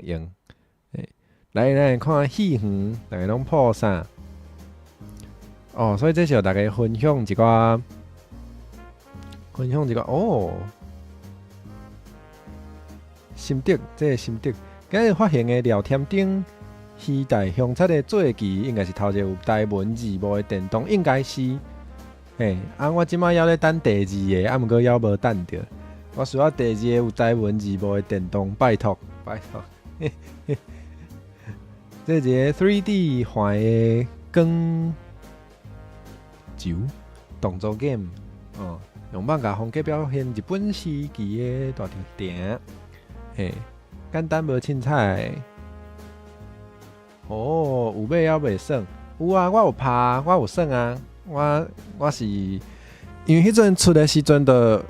用。来，咱来看戏园，大家拢破啥？哦，所以这时候大家分享一个哦，心得，这个心得，今日发现的聊天顶。时代香菜的做机应该是头一个有台文字幕的电动，应该是。我即摆还咧等第二个，毋过还无等着。我需要第二个有台文字幕的电动，拜托。这一个 3D 画的光球动作 game， 用漫画风格表现日本时期的大场景，简单无凊彩。哦，有买还袂耍？有啊，我有拍，我有耍啊。我是因为迄阵出的时阵的，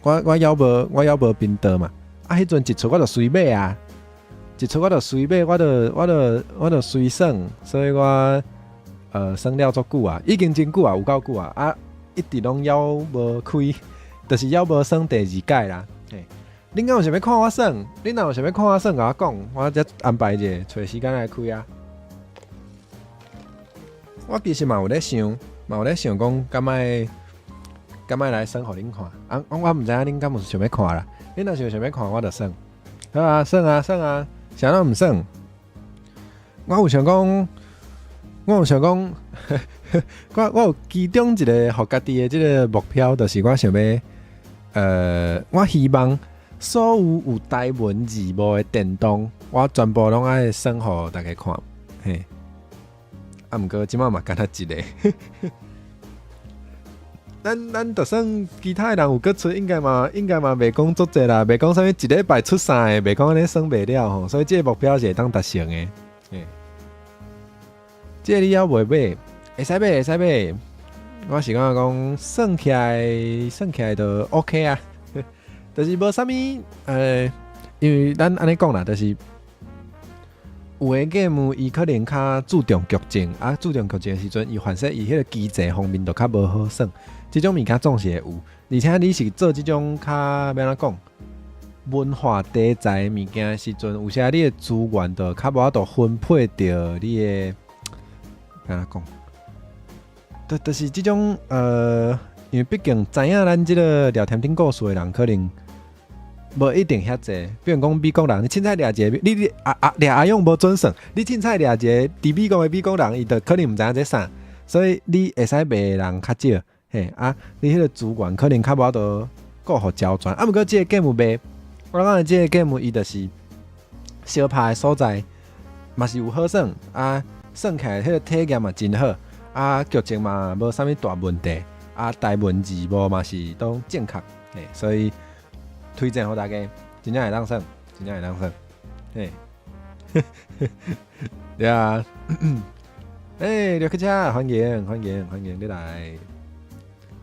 我还无频道嘛。啊，迄阵一出我就随买啊，我就随耍，所以我耍了足久啊，已经真久啊，有够久啊。啊，一直拢还无开，就是还无耍第二届啦。恁敢有想要看我耍？恁若有想要看我耍，甲我讲，我则安排者，找时间来开啊。我其实嘛有咧想讲，敢莫来耍互恁看。啊，我毋知影恁敢有想要看啦。恁若是有想要看，我就耍。好啊，耍啊，啥拢毋耍。我有想讲，我有其中一个互家己的即个目标，就是我想要，我希望所有台文字幕的电动，我全部拢爱耍互大家看，啊，毋过即摆嘛干他一个，咱就算其他人有搁出，应该嘛袂讲足济啦，袂讲啥物一礼拜出3个，袂讲安尼算袂了吼。所以这个目标是会当达成的。这个你要袂买，会使买。我是讲算起来就 OK 啊，就是无啥物因为咱安尼讲啦，就是有诶 game 伊可能较注重剧情，啊注重剧情的时阵，伊反正伊迄个机制方面就较无好算。即种物件总是会有，而且你是做即种较要怎讲文化题材物件的时阵，有时你的资源就较无法度分配到你的，要怎讲？就是即种因为毕竟知影咱即个聊天顶故事的人，可能无一定遐济。比如讲美国人，你凊彩掠一个，你掠阿勇无准算，你凊彩掠一个伫美国的美国人，伊就可能毋知影这啥，所以你会使卖的人较少。嘿啊，你迄个资源可能较无法度顾互交转。啊，毋过即个 game 卖，我讲的即个 game 伊就是小拍的所在，嘛是有好耍啊，算起来迄个体验嘛真好啊，剧情嘛无啥物大问题啊，大文字无嘛是都正确，嘿，所以推荐互大家，真正会当耍，真正会当耍，嘿，对啊，廖克车，欢迎你来。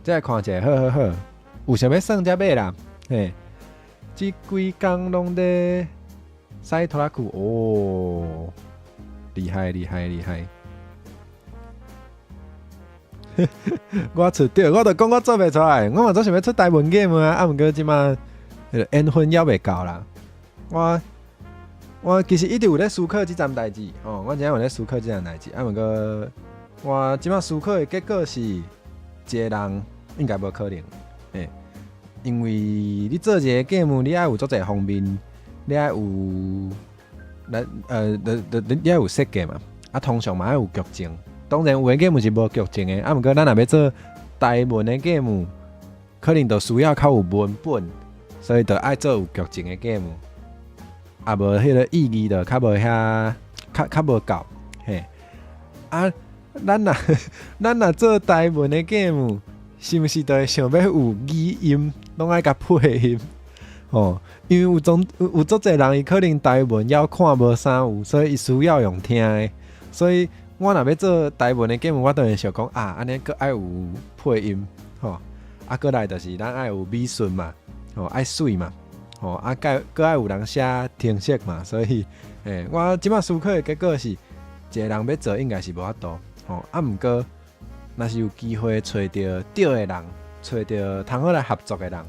再看者，好，有想要耍才买啦，嘿，即几工拢在塞拖拉库哦，厉害！我出对，我就讲我做袂出来，我嘛做想要出台文 game 啊，毋过即马缘分还袂到啦。我其实一直有咧思考即件代志，哦，我真有咧思考即件代志，毋过我即马思考的结果是，一个人应该无可能，因为你做一个 game， 你爱有足侪方面，你爱有你爱有设计嘛，啊，通常嘛爱有剧情。当然有的 game 是无剧情的，啊，毋过咱若要做台文的 game， 可能就需要较有文本，所以就爱做有剧情的 game， 啊，无迄个意义就较无遐较无够，嘿，啊，咱若做台文的 game， 是毋是就会想要有语音，拢爱甲配音？哦，因为有足侪人伊可能台文要看无啥有，所以伊需要用听的，所以我若要做台文的 game， 我当然想讲啊，安尼佫爱有配音，吼、啊，佫来就是咱爱有美术嘛，吼、爱水嘛，吼、啊，佫爱有人写听色嘛，所以，我即摆思考的结果是，一个人要做应该是无法度，吼、啊，毋过若是有机会找到对的人，找到通好来合作的人，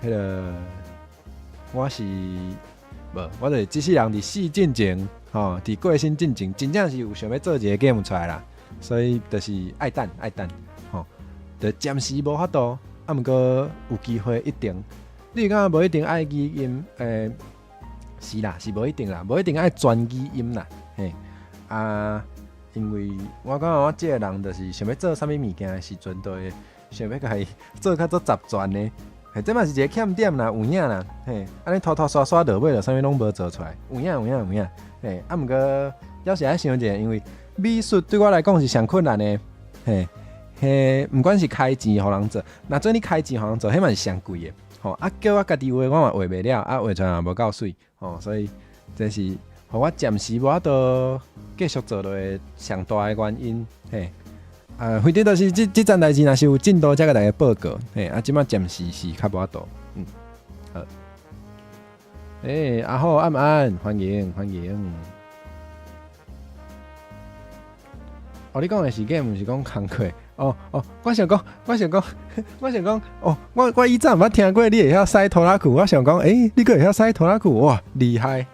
迄个我是无，我就是即世人伫死进前。吼，伫过身进前，真正是有想要做一个 game 出来啦，所以就是爱等，吼，就暂时无法度，啊，毋过有机会一定。你讲无一定爱语音，是啦，是无一定啦，无一定爱专语音啦，嘿，啊，因为我感觉我即个人就是想要做啥物物件的时阵，都会想要甲伊做较做杂全的。嘿，这嘛是一个欠点啦，有影啦，嘿，安尼拖刷刷落尾就啥物拢无做出来，有影。嘿，啊，毋过要是爱想一下，因为美术对我来讲是上困难的，嘿，毋管是开钱互人做，若做你开钱互人做，迄嘛是上贵的，吼，啊，叫我家己画，我嘛画袂了，啊，画出来也无够水，吼，所以这是互我暂时无法度继续做落的上大的原因，嘿，非得就是即件代志，若是有进度，才甲大家报告，嘿，啊，即摆暂时是较无法度，好。阿浩安安，欢迎。哦，你讲的是 game， 毋是讲工课。哦，我想讲，哦，我以前毋捌听过你会晓塞拖拉库，我想讲，你个会晓塞拖拉库，哇，厉害！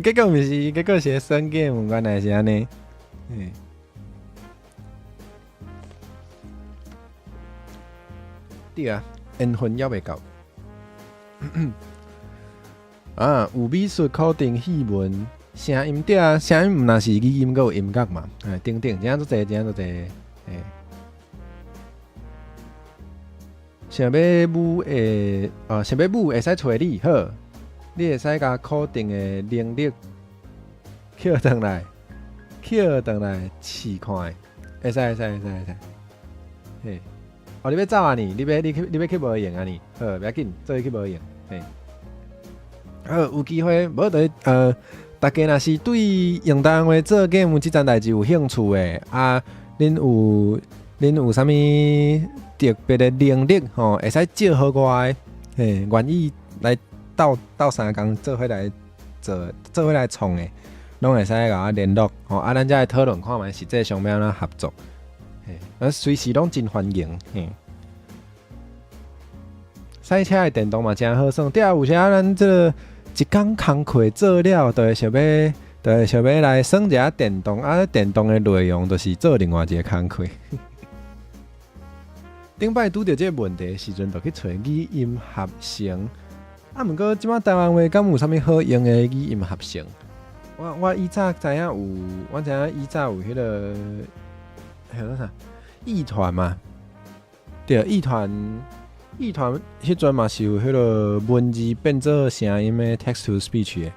结果毋是，结果是算 game， 原来是安尼。对啊，缘分还袂到。啊，有美术、考定、戏文、声音对啊，声音毋若是语音，阁有音乐嘛，等，真正做侪，想要舞诶，想要舞会使找你好，你会使甲考定诶能力捡倒来试看，会使。嘿，哦，你要走啊你？你要去无闲啊你？好，不要紧，做去无闲。嘿，有机会，无就大家若是对用台话做 game 即件代志有兴趣的啊，恁有啥物特别的能力吼，会使借好我的，嘿，愿意来斗相共做伙来做伙来创的，拢会使甲我联络吼，啊，咱才来讨论看觅实际上要安怎合作，嘿，随时拢真欢迎，嘿。赛车的电动嘛真好耍，对啊，有时啊，咱这个一工工课做了，就会想要来耍一下电动，啊，电动的内容就是做另外一个工课。顶摆拄着这个问题的时阵，就去找语音合成。啊，毋过即摆台湾话敢有啥物好用的语音合成？我以早知影有，我知影以早有迄个，迄个啥艺团嘛，对，艺团迄阵嘛是有迄个文字变做声音的 text to speech 的，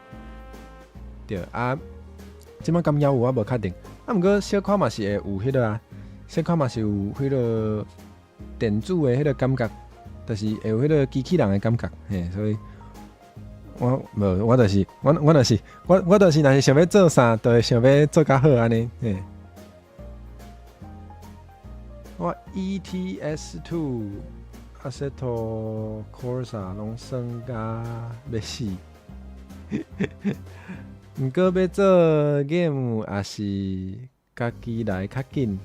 对啊，即摆敢有我无确定。啊，毋过小可嘛是会有迄个啊，小可嘛是有迄个电子的迄个感觉，就是会有迄个机器人的感觉，嘿，所以我就是我就是，若是想要做啥，就会想要做较好安尼，嘿。我 ETS2 Assetto Corsa 拢算甲要死，毋过要做 game 也是家己来较紧。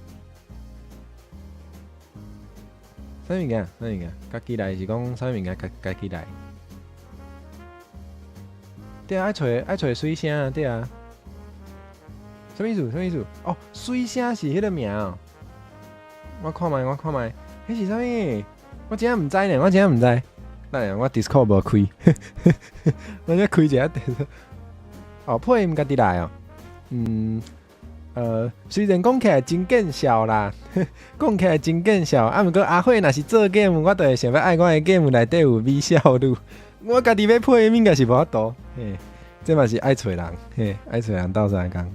啥物件？家己来是讲啥物件？家己来。对啊，爱找水声啊，对啊。什么意思？哦，水声是迄个名哦。我看卖，迄是啥物？我真正毋知呢，等下我 Discord 无开，我再开一下。哦，配音家己来哦。虽然讲起来真见笑啦，讲起来真见笑，啊，毋过阿慧若是做 game， 我就会想要爱我的 game 内底有美少女。我家己要配音应该是无法度，嘿，这嘛是爱找人，嘿，爱找人斗相共。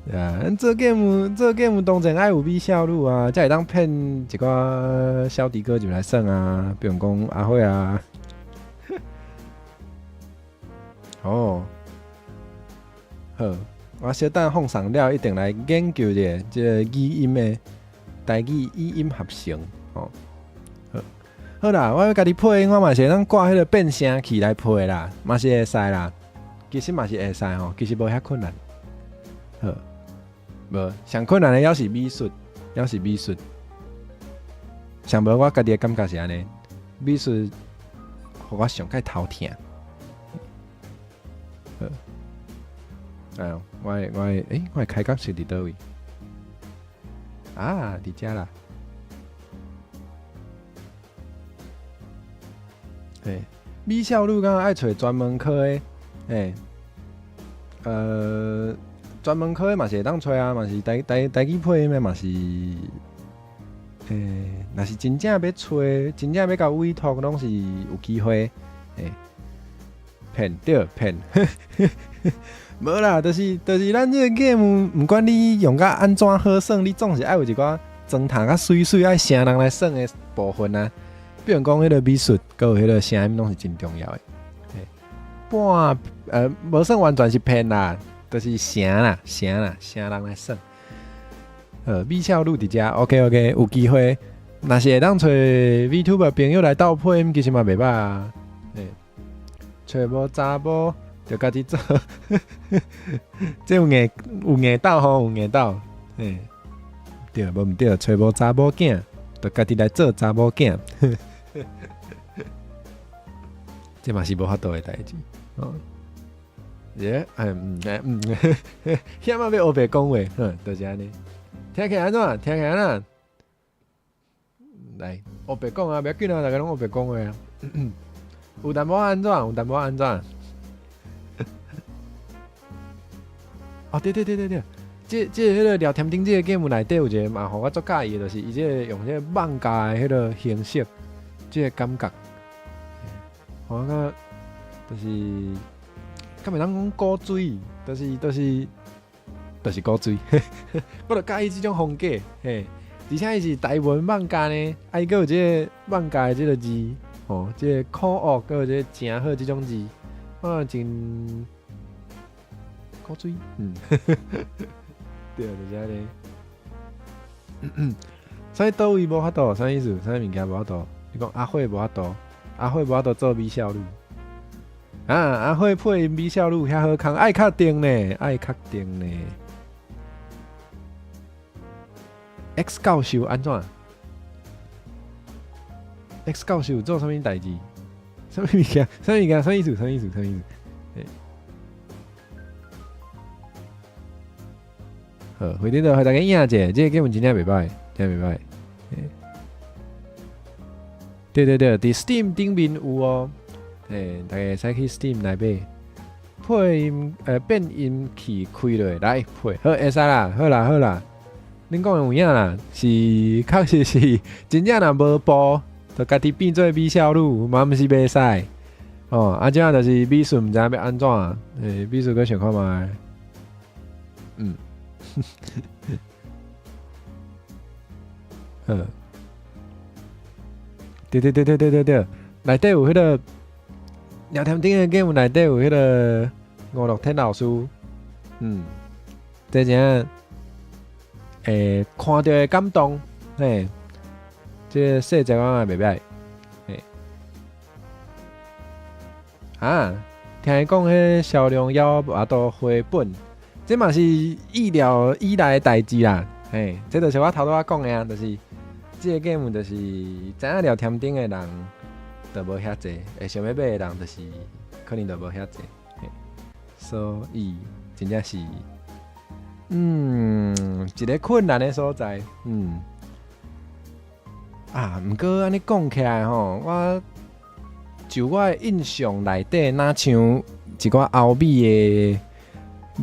对啊，咱做 game 当然爱有美少女啊，才会当骗一寡小弟哥入来耍啊，比如讲阿慧啊。哦，好，我小等放上了，一定来研究一下这个语音的台语语音合成。哦，好啦，我要家己配音，我嘛是当挂迄个变声器来配啦，嘛是会使啦。其实嘛是会使吼，其实无遐困难。好。无上困难的还是美术，上无我家己的感觉是安尼，美术，互我上介头疼。哎呦，我的开讲是伫倒位？啊，伫遮啦。嘿，美少女敢爱找专门科的，专门科的嘛是会当找啊，嘛是台语配音的嘛是，若是真正要找，真正要甲委托，拢是有机会，骗，无啦，就是咱这个 game， 毋管你用甲安怎好耍，你总是爱有一寡装塔甲水爱声人来耍的部分啊。比如讲迄个美术，佮有迄个声音，拢是真重要的。无算完全是骗啦。就是声人来耍。美少女伫遮 ，OK， 有机会，若是会当找 VTuber 朋友来斗配音，其实嘛袂歹啊。找无查某，就家己做，这有硬斗吼，有硬斗。对，无毋对，找无查某囝，就家己来做查某囝。这嘛是无法度的代志。耶，遐嘛要学白讲话，就是安尼。听起来安怎？来学白讲啊，不要紧啊，大家拢学白讲话啊。有淡薄安怎？哦，对，这迄个聊天顶这个 game 内底有一个嘛，互我足介意的，就是伊这个用这个网咖的迄个形式，这个感觉，我感觉就是。敢袂当讲古锥，就是就是古水，我就介意即种风格，嘿，而且伊是台文漫画呢，啊，伊个有即个漫画的即个字，哦，即个可恶，个有即个诚好即种字，啊，真古水，对，就是安尼。所以倒位无法度，啥意思？啥物件无法度？你讲阿慧无法度，阿慧无法度做美少女。啊，阿慧配音美少女遐好康，爱确定呢，爱确定呢。X 教授安怎 ？X 教授做啥物代志？啥物物件？啥物件？啥意思？啥意思？啥意思？好，回头就互大家影者，这个根本真正袂歹，真袂歹。对，伫 Steam 顶面有哦，大家使去 Steam 内买。配音变音器开落来配，好会使啦，好啦。恁讲的有影啦，是确实是真正若无播，就家己变做美少女，嘛毋是袂使。哦，啊，这样就是美术毋知要安怎，美术搁想看觅。好，对，内底有迄个聊天顶的 game 内底有迄个吴乐天老师，这真看到的感动，这个细节我也袂歹，听伊讲迄销量要无都回本。这嘛是意料以来的代志啦，这就是我头拄仔讲的啊，就是这个 game 就是知影聊天顶的人就无遐济，会想要买的人就是可能就无遐济，所以真正是一个困难的所在，毋过安尼讲起来吼，我就我的印象内底，哪像一寡欧美的。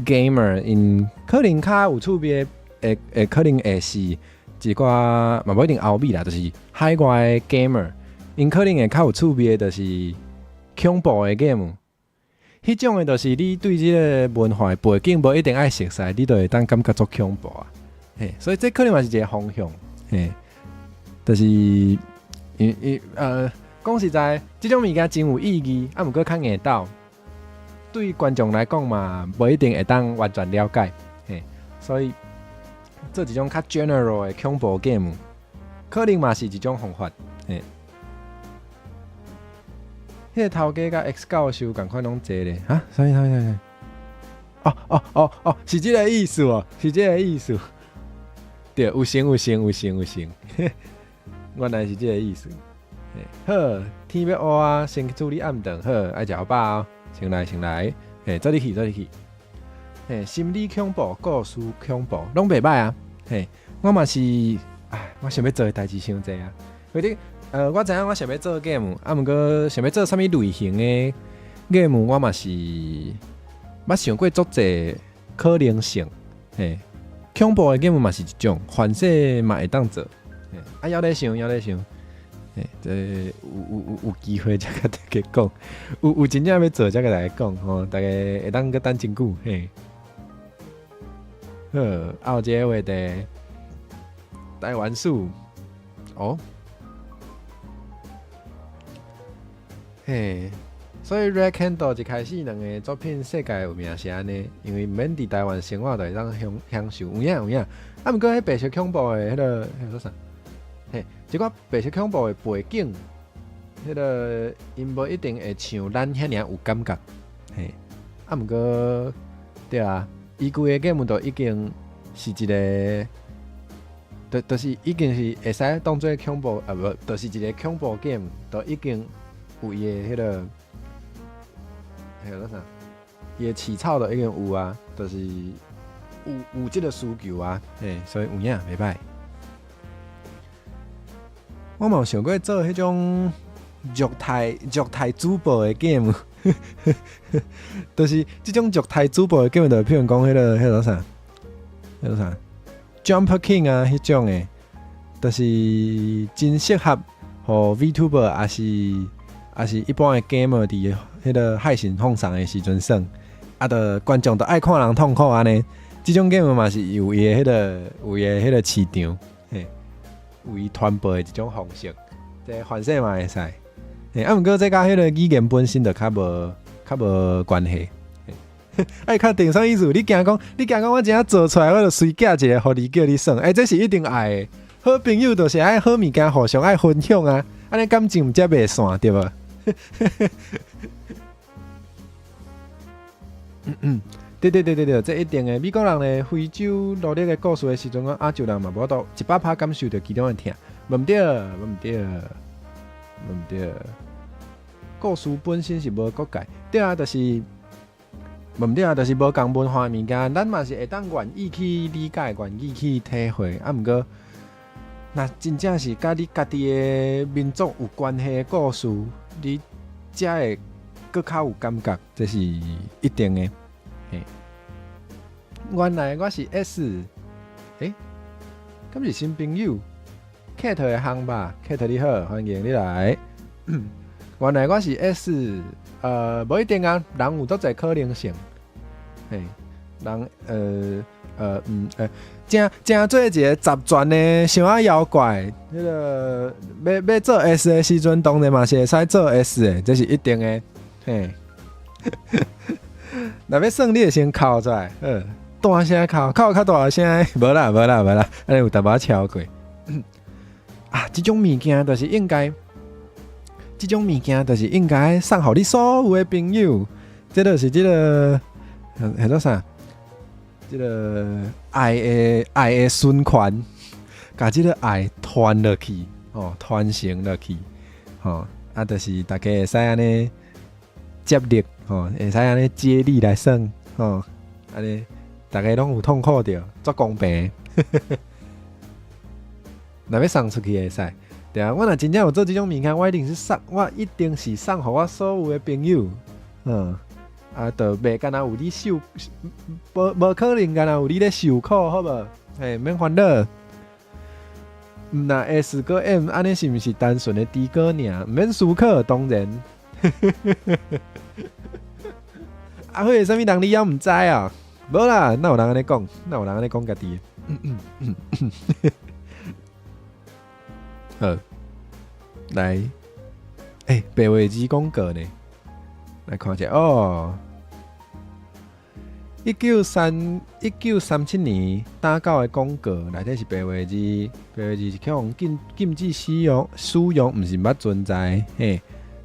gamer 因可能较有趣味的，可能会是一寡嘛无一定欧美啦，就是海外的 gamer， 因可能会较有趣味的，就是恐怖的 game。迄种的，就是你对即个文化的背景无一定爱熟悉，你就会当感觉做恐怖啊。所以这可能嘛是一个方向。就是讲实在，即种物件真有意义，毋过较硬斗。对观众来讲嘛，无一定会当完全了解，所以做一种较 general 的恐怖 game， 可能嘛是一种方法，迄个头家甲 X 教授共款拢坐咧，啥？哦，是这个意思哦，是这个意思，对，有成，原来是这个意思。好，天要黑啊，先去处理暗顿，好，爱食好饱哦。先来，做你去，心理恐怖、故事恐怖，拢袂歹啊。我嘛是，我想要做的代志伤济啊。或者，我知影我想要做 game， 毋过想要做啥物类型的 game， 我嘛是，捌想过足济可能性。恐怖的 game 嘛是一种，反射嘛会当做。要咧想。有机会才甲大家讲，有真正要做才甲大家讲吼，大家会当个等真久好，有一个话题，台湾史哦，所以 Red Candle 一开始两个作品世界有名是安尼，因为毋免伫台湾生活就会当享受，有影。毋过迄白色恐怖的迄个啥？一寡白色恐怖的背景，迄个因无一定会像咱遐尔有感觉，毋过对啊，伊规个 game 都已经是一个，就是已经是会使当做恐怖无，就是一个恐怖 game， 都已经有伊的迄个，啥？伊的起草都已经有啊，就是有即个需求啊，所以有影袂歹。我嘛有想过做迄种虐待主播的 game， 就是这种虐待主播的 game， 就譬如讲迄个啥，Jump King 啊，迄种的，就是真适合互 VTuber 也是一般的 gamer 伫迄个害神放送的时阵耍，就观众就爱看人痛苦安尼，即种 game 嘛是有伊的迄个市场，嘿，有伊传播的一种方式，即反正嘛会使。嘿，毋过这甲迄个语言本身就较无关系。爱较定啥意思？你惊讲我真正做出来，我就随寄一个，互你叫你耍。这是一定爱的。好朋友就是爱好物件，互相爱分享啊，安尼感情才袂散，对无？对，这一定的。美国人咧，非洲努力的故事的时阵，亚洲人嘛无到100%感受到其中的疼，无毋对。故事本身是无国界，对啊，就是无毋对啊，就是无共文化的物件，咱嘛是会当愿意去理解、愿意去体会。啊，毋过，那真正是甲你家己的民族有关系的故事，你才会搁较有感觉，这是一定的。嘿，原来我是 S， 敢是新朋友 ，Kate 的行吧 ，Kate 你好，欢迎你来。原来我是 S， 无一定啊，人有多侪可能性。嘿，人正做一个杂传的想啊妖怪，迄个要做 S 的时阵，当然嘛是会使做 S 的，这是一定的。嘿，若要算你就先哭出来，大声哭较大声，无啦，安尼有淡薄超过。啊，这种物件就是应该。这种物件就是应该送互你所有的朋友，这就是这个叫做啥？这个爱的循环，把这个爱传落去，传承落去，啊，就是大家会使安尼接力，会使安尼接力来算，安尼大家拢有痛苦着，足公平。若要送出去会使。对啊，我若真正有做这种物件，我一定是送互我所有的朋友，就袂干那有你受，无可能干那有你咧受苦，好无？免烦恼。那 S 跟 M 安尼是毋是单纯的低歌尔？免思考，当然。啊，会啥物人你也毋知啊？无啦，哪有人安尼讲家己？来，白话字广告呢？来看一下哦。1937年打稿的广告，内底是白话字，白话字是用禁止使用，毋是捌存在，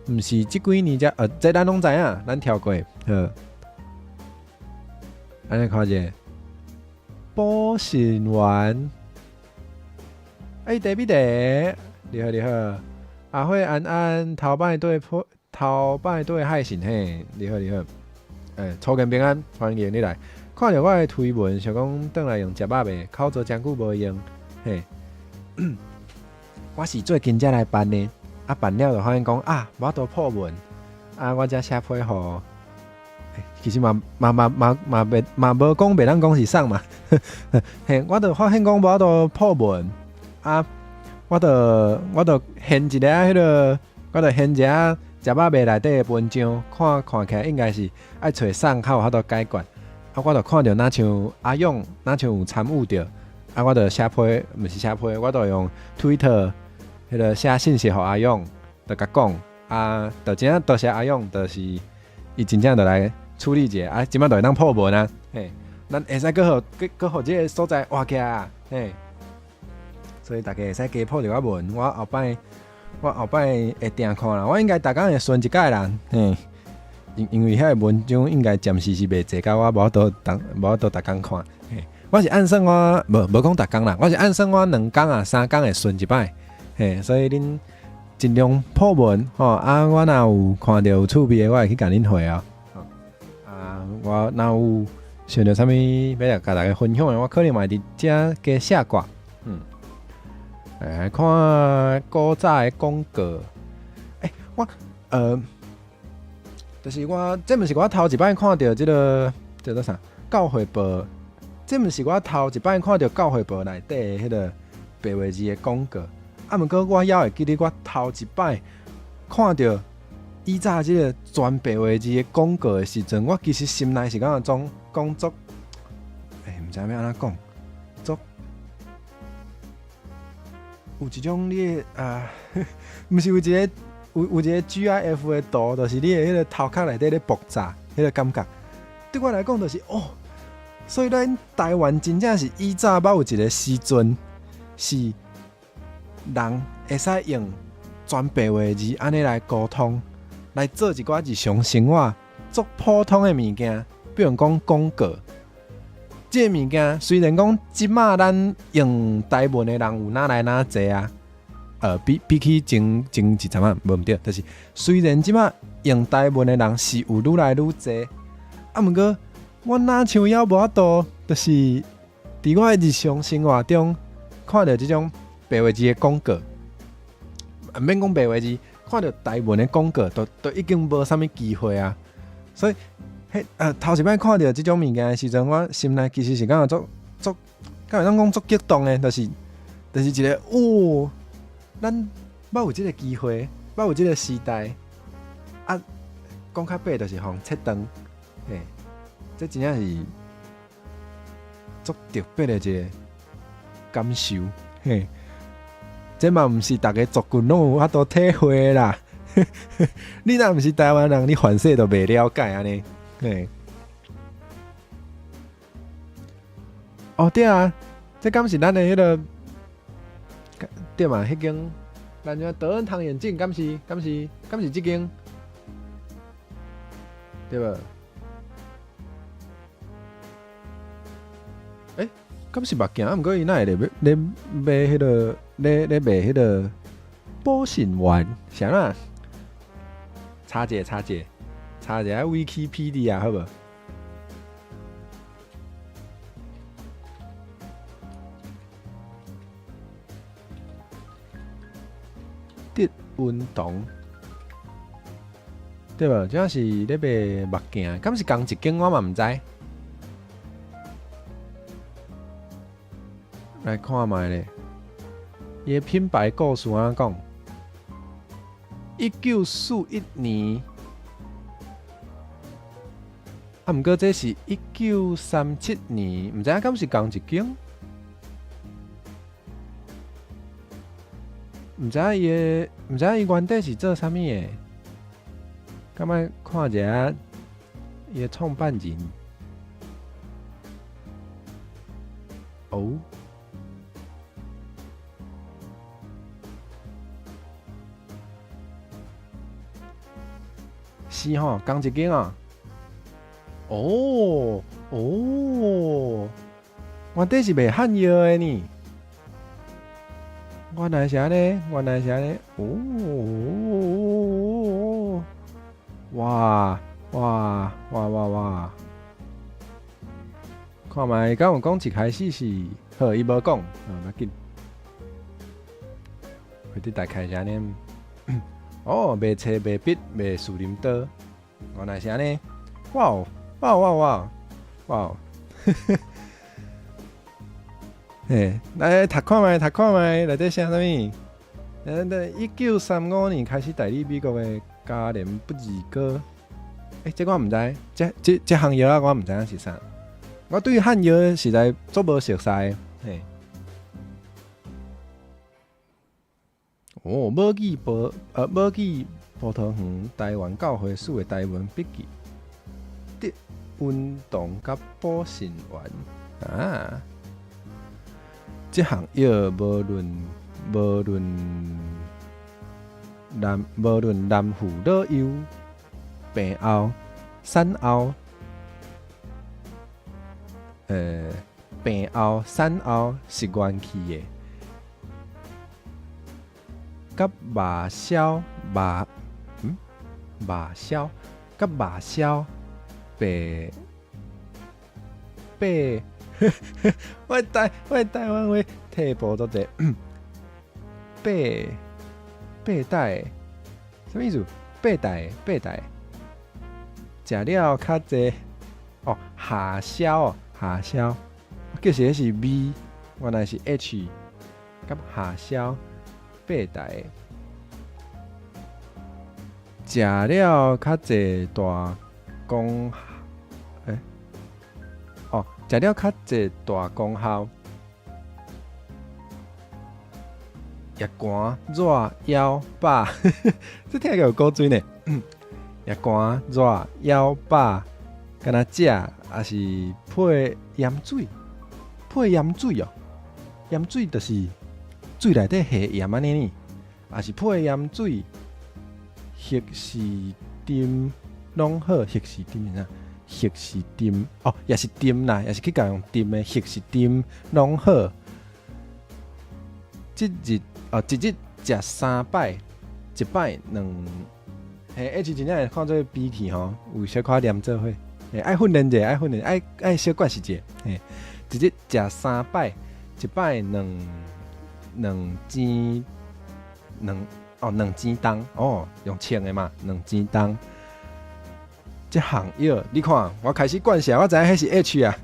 毋是即几年才，这咱拢知影，咱跳过，好。安尼看一下，保信员。David， 你好，阿慧安头摆对害神嘿，你好，初见平安，欢迎你来。看到我的推文，想讲转来用食饱未？口做真久无用，嘿。我是最近才来办的，办了就发现讲我都破文，我才写批互。其实嘛无讲袂当讲是送嘛，嘿，我就发现讲我都破文。我就现一个迄个，我就现一个食饱未内底的文章，看起来应该是爱找送较有法度解决。我就看到哪像阿勇，哪像有参与着，我就写批，毋是写批，我就用 Twitter 迄个写信息互阿勇，就甲讲，就真正多谢阿勇，就是伊真正就来处理者，即摆就会当破文啊，嘿，咱会使搁互即个所在活起来，嘿。所以大家会使加破着我文，我后摆会定看啦。我应该逐工会顺一届人，因为遐个文章应该暂时是袂坐到我无倒逐工看。我是按算我无讲逐工啦，我是按算我2工3工会顺一摆。所以恁尽量破文我若有看到有趣味的，我会去甲恁回啊。我若有想到啥物要来甲大家分享的，我可能嘛会伫遮加写挂。来看古早的广告，我就是这毋是我头一摆看到这个叫做啥教会报，这毋是我头一摆看到教会报内底的迄个白话字的广告，毋过我还会记得我头一摆看到以早这个全白话字的广告的时阵，我其实心内是讲作毋知要安怎讲，足有一种你毋是有一个有一个 GIF 的图，就是你的迄个头壳内底咧爆炸，迄个感觉。对我来讲，就是所以咱台湾真正是以早捌有一个时阵，是人会使用全白话字安尼来沟通，来做一寡日常生活足普通的物件，比如讲广告。这个物件虽然讲即马咱用台文的人有哪来哪济啊，比起前一阵啊无毋对，就是虽然即马用台文的人是有愈来愈济，啊，毋过我哪像要无法度，就是伫我的日常生活中看到即种白话字的广告，毋免讲白话字，看到台文的广告都已经无啥物机会啊，所以。头一摆看到即种物件的时阵，我心内其实是感觉敢会当讲足激动的，就是一个咱捌有即个机会，捌有即个时代，啊，讲较白就是互切断，嘿，这真正是足特别的一个感受，嘿，这嘛毋是逐个族群拢有法度体会啦，你若毋是台湾人，你凡世都袂了解安尼。对，对啊，这敢是咱的迄个对嘛？迄间咱叫德恩堂眼镜，敢是这间对无？敢是目镜？毋过伊哪会咧卖迄个咧卖迄个保险丸？啥啦？查者。查一下 Wikipedia 好无？德运动对无？这是咧卖目镜，敢是同一间我嘛毋知。来看卖咧，伊的品牌故事安怎讲？1941年。毋过这是1937年，毋知影敢是同一间？毋知影伊原底是做啥物的？敢若看一下伊的创办人。是吼，同一间啊。原底是卖汉药的呢。原来是安尼。哇！看卖，敢有讲一开始是，好，伊无讲，勿要紧。快点打开一下呢。卖册、卖笔、卖树林刀，原来是安尼。哇！嘿，来读看卖，内底写啥物？1935年开始代理美国的加联不二哥。这我毋知，这项药啊，我毋知影是啥。我对汉药实在足无熟悉。嘿，母语葡萄园台湾教会史的台文笔记。运动甲保险员啊，这项药无论男妇老幼、病后、产后，病后、产后是元气的，甲麻消、我台湾话退步都侪，白带，什么意思？白带，食了较济下消，其实是 V， 原来是 H， 甲下消，白带，食了较济大功。食了较济大功效。夜寒热腰饱，这听起来有够水呢。夜寒热腰饱，敢若食也是配盐水，配盐水哦。盐水就是水内底下盐安尼呢，也是配盐水、黑士丁拢好。黑士丁是啥？黑士丁哦，也是丁啦，也是去甲用丁的黑士丁拢好。一日食3摆，一摆2。H 真正会看做比起吼，有小可黏做伙。爱训练者，爱小管时者。一日食3摆，一摆2钱重哦，用称的嘛，2钱重。这项药，你看，我开始灌下，我知影迄是 H 啊。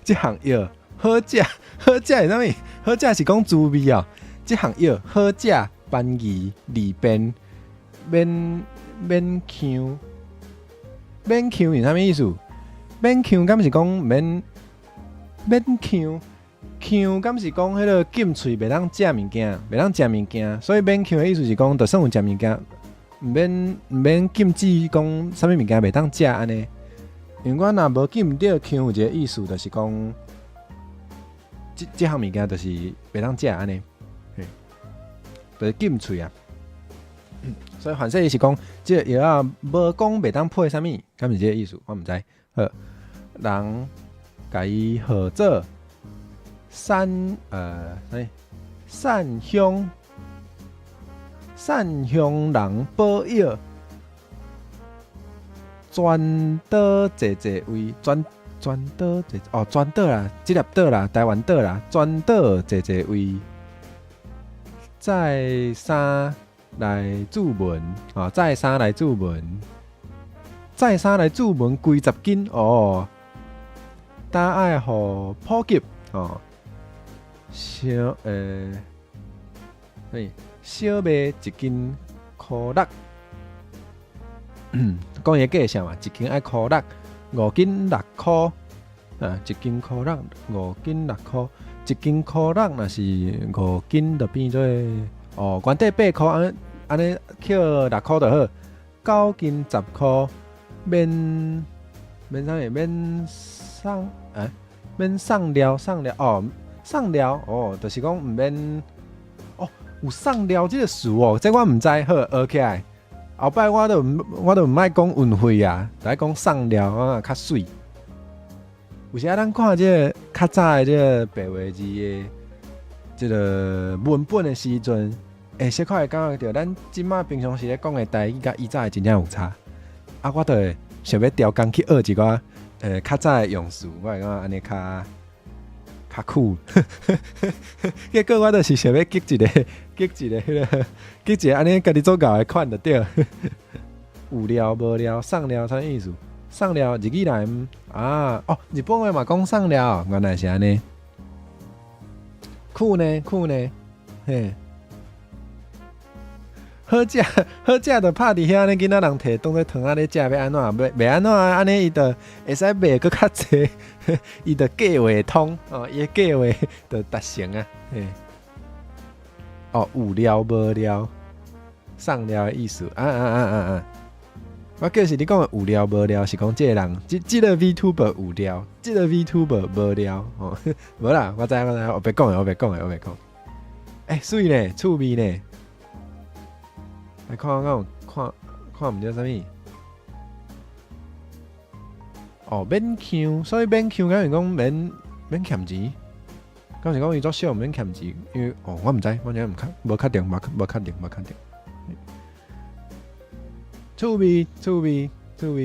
这项药好食，好食是啥物？好食是讲滋味哦。这项药好食，番宜利便，免呛。免呛是啥物意思？免呛敢是讲免呛？呛敢是讲迄个禁喙袂当食物件，袂当食物件，所以免呛的意思是讲，就算有食物件，毋免禁止讲啥物物件袂当食安尼。因为我若无记毋着呛有一个意思，就是讲，这项物件就是袂当食安尼。就是禁喙啊，所以反正伊是讲，这个药啊，无讲袂当配啥物，敢是这个意思，我毋知。好，人甲伊号做善香人补药，专刀济济位，专刀济哦，专刀啦，即粒刀啦，台湾刀啦，专刀济济位。再三来注文哦，再三来注文规10斤哦。大爱互普及哦，小卖1斤$6，讲伊个价钱嘛，1斤爱$6，5斤$6啊，1斤$6，5斤$6。1斤$6，若是5斤，就变做哦，原底8块，安尼扣6块就好。9斤10块，免啥物？免送料哦，送料哦，就是讲毋免哦，有送料这个事哦，这我毋知，好学起来。后摆我都毋爱讲运费啊，就爱讲送料啊，较水。有时咱看这个较早的这个白话字的这个文本的时阵，小可会感觉到咱即马平常时咧讲的台语，甲以早的真正有差。啊，我就会想要调工去学一寡较早的用词，我会感觉安尼较酷。结果我就是想要记一个安尼家己做搞的款就对。有料无料，送料啥意思？送料日语来啊哦，日本话嘛讲送料，原来是安尼。酷呢，嘿，好食就拍伫遐，安尼囡仔人摕当做汤仔咧食，要安怎？袂安怎安尼伊就会使卖搁较济，伊就价话通哦，伊个价话就达成啊，嘿。哦，有料无料，送料的意思啊。我叫是你讲的有料无料，是讲这个人，这个 VTuber 有料，这个 VTuber 无料哦。无啦，我知，我别讲的。水呢，趣味呢。来看毋着啥物？哦，免抢，所以免抢，敢是讲免欠钱，敢是讲伊作少免欠钱，因为哦，我毋知，我真无确定。趣味，读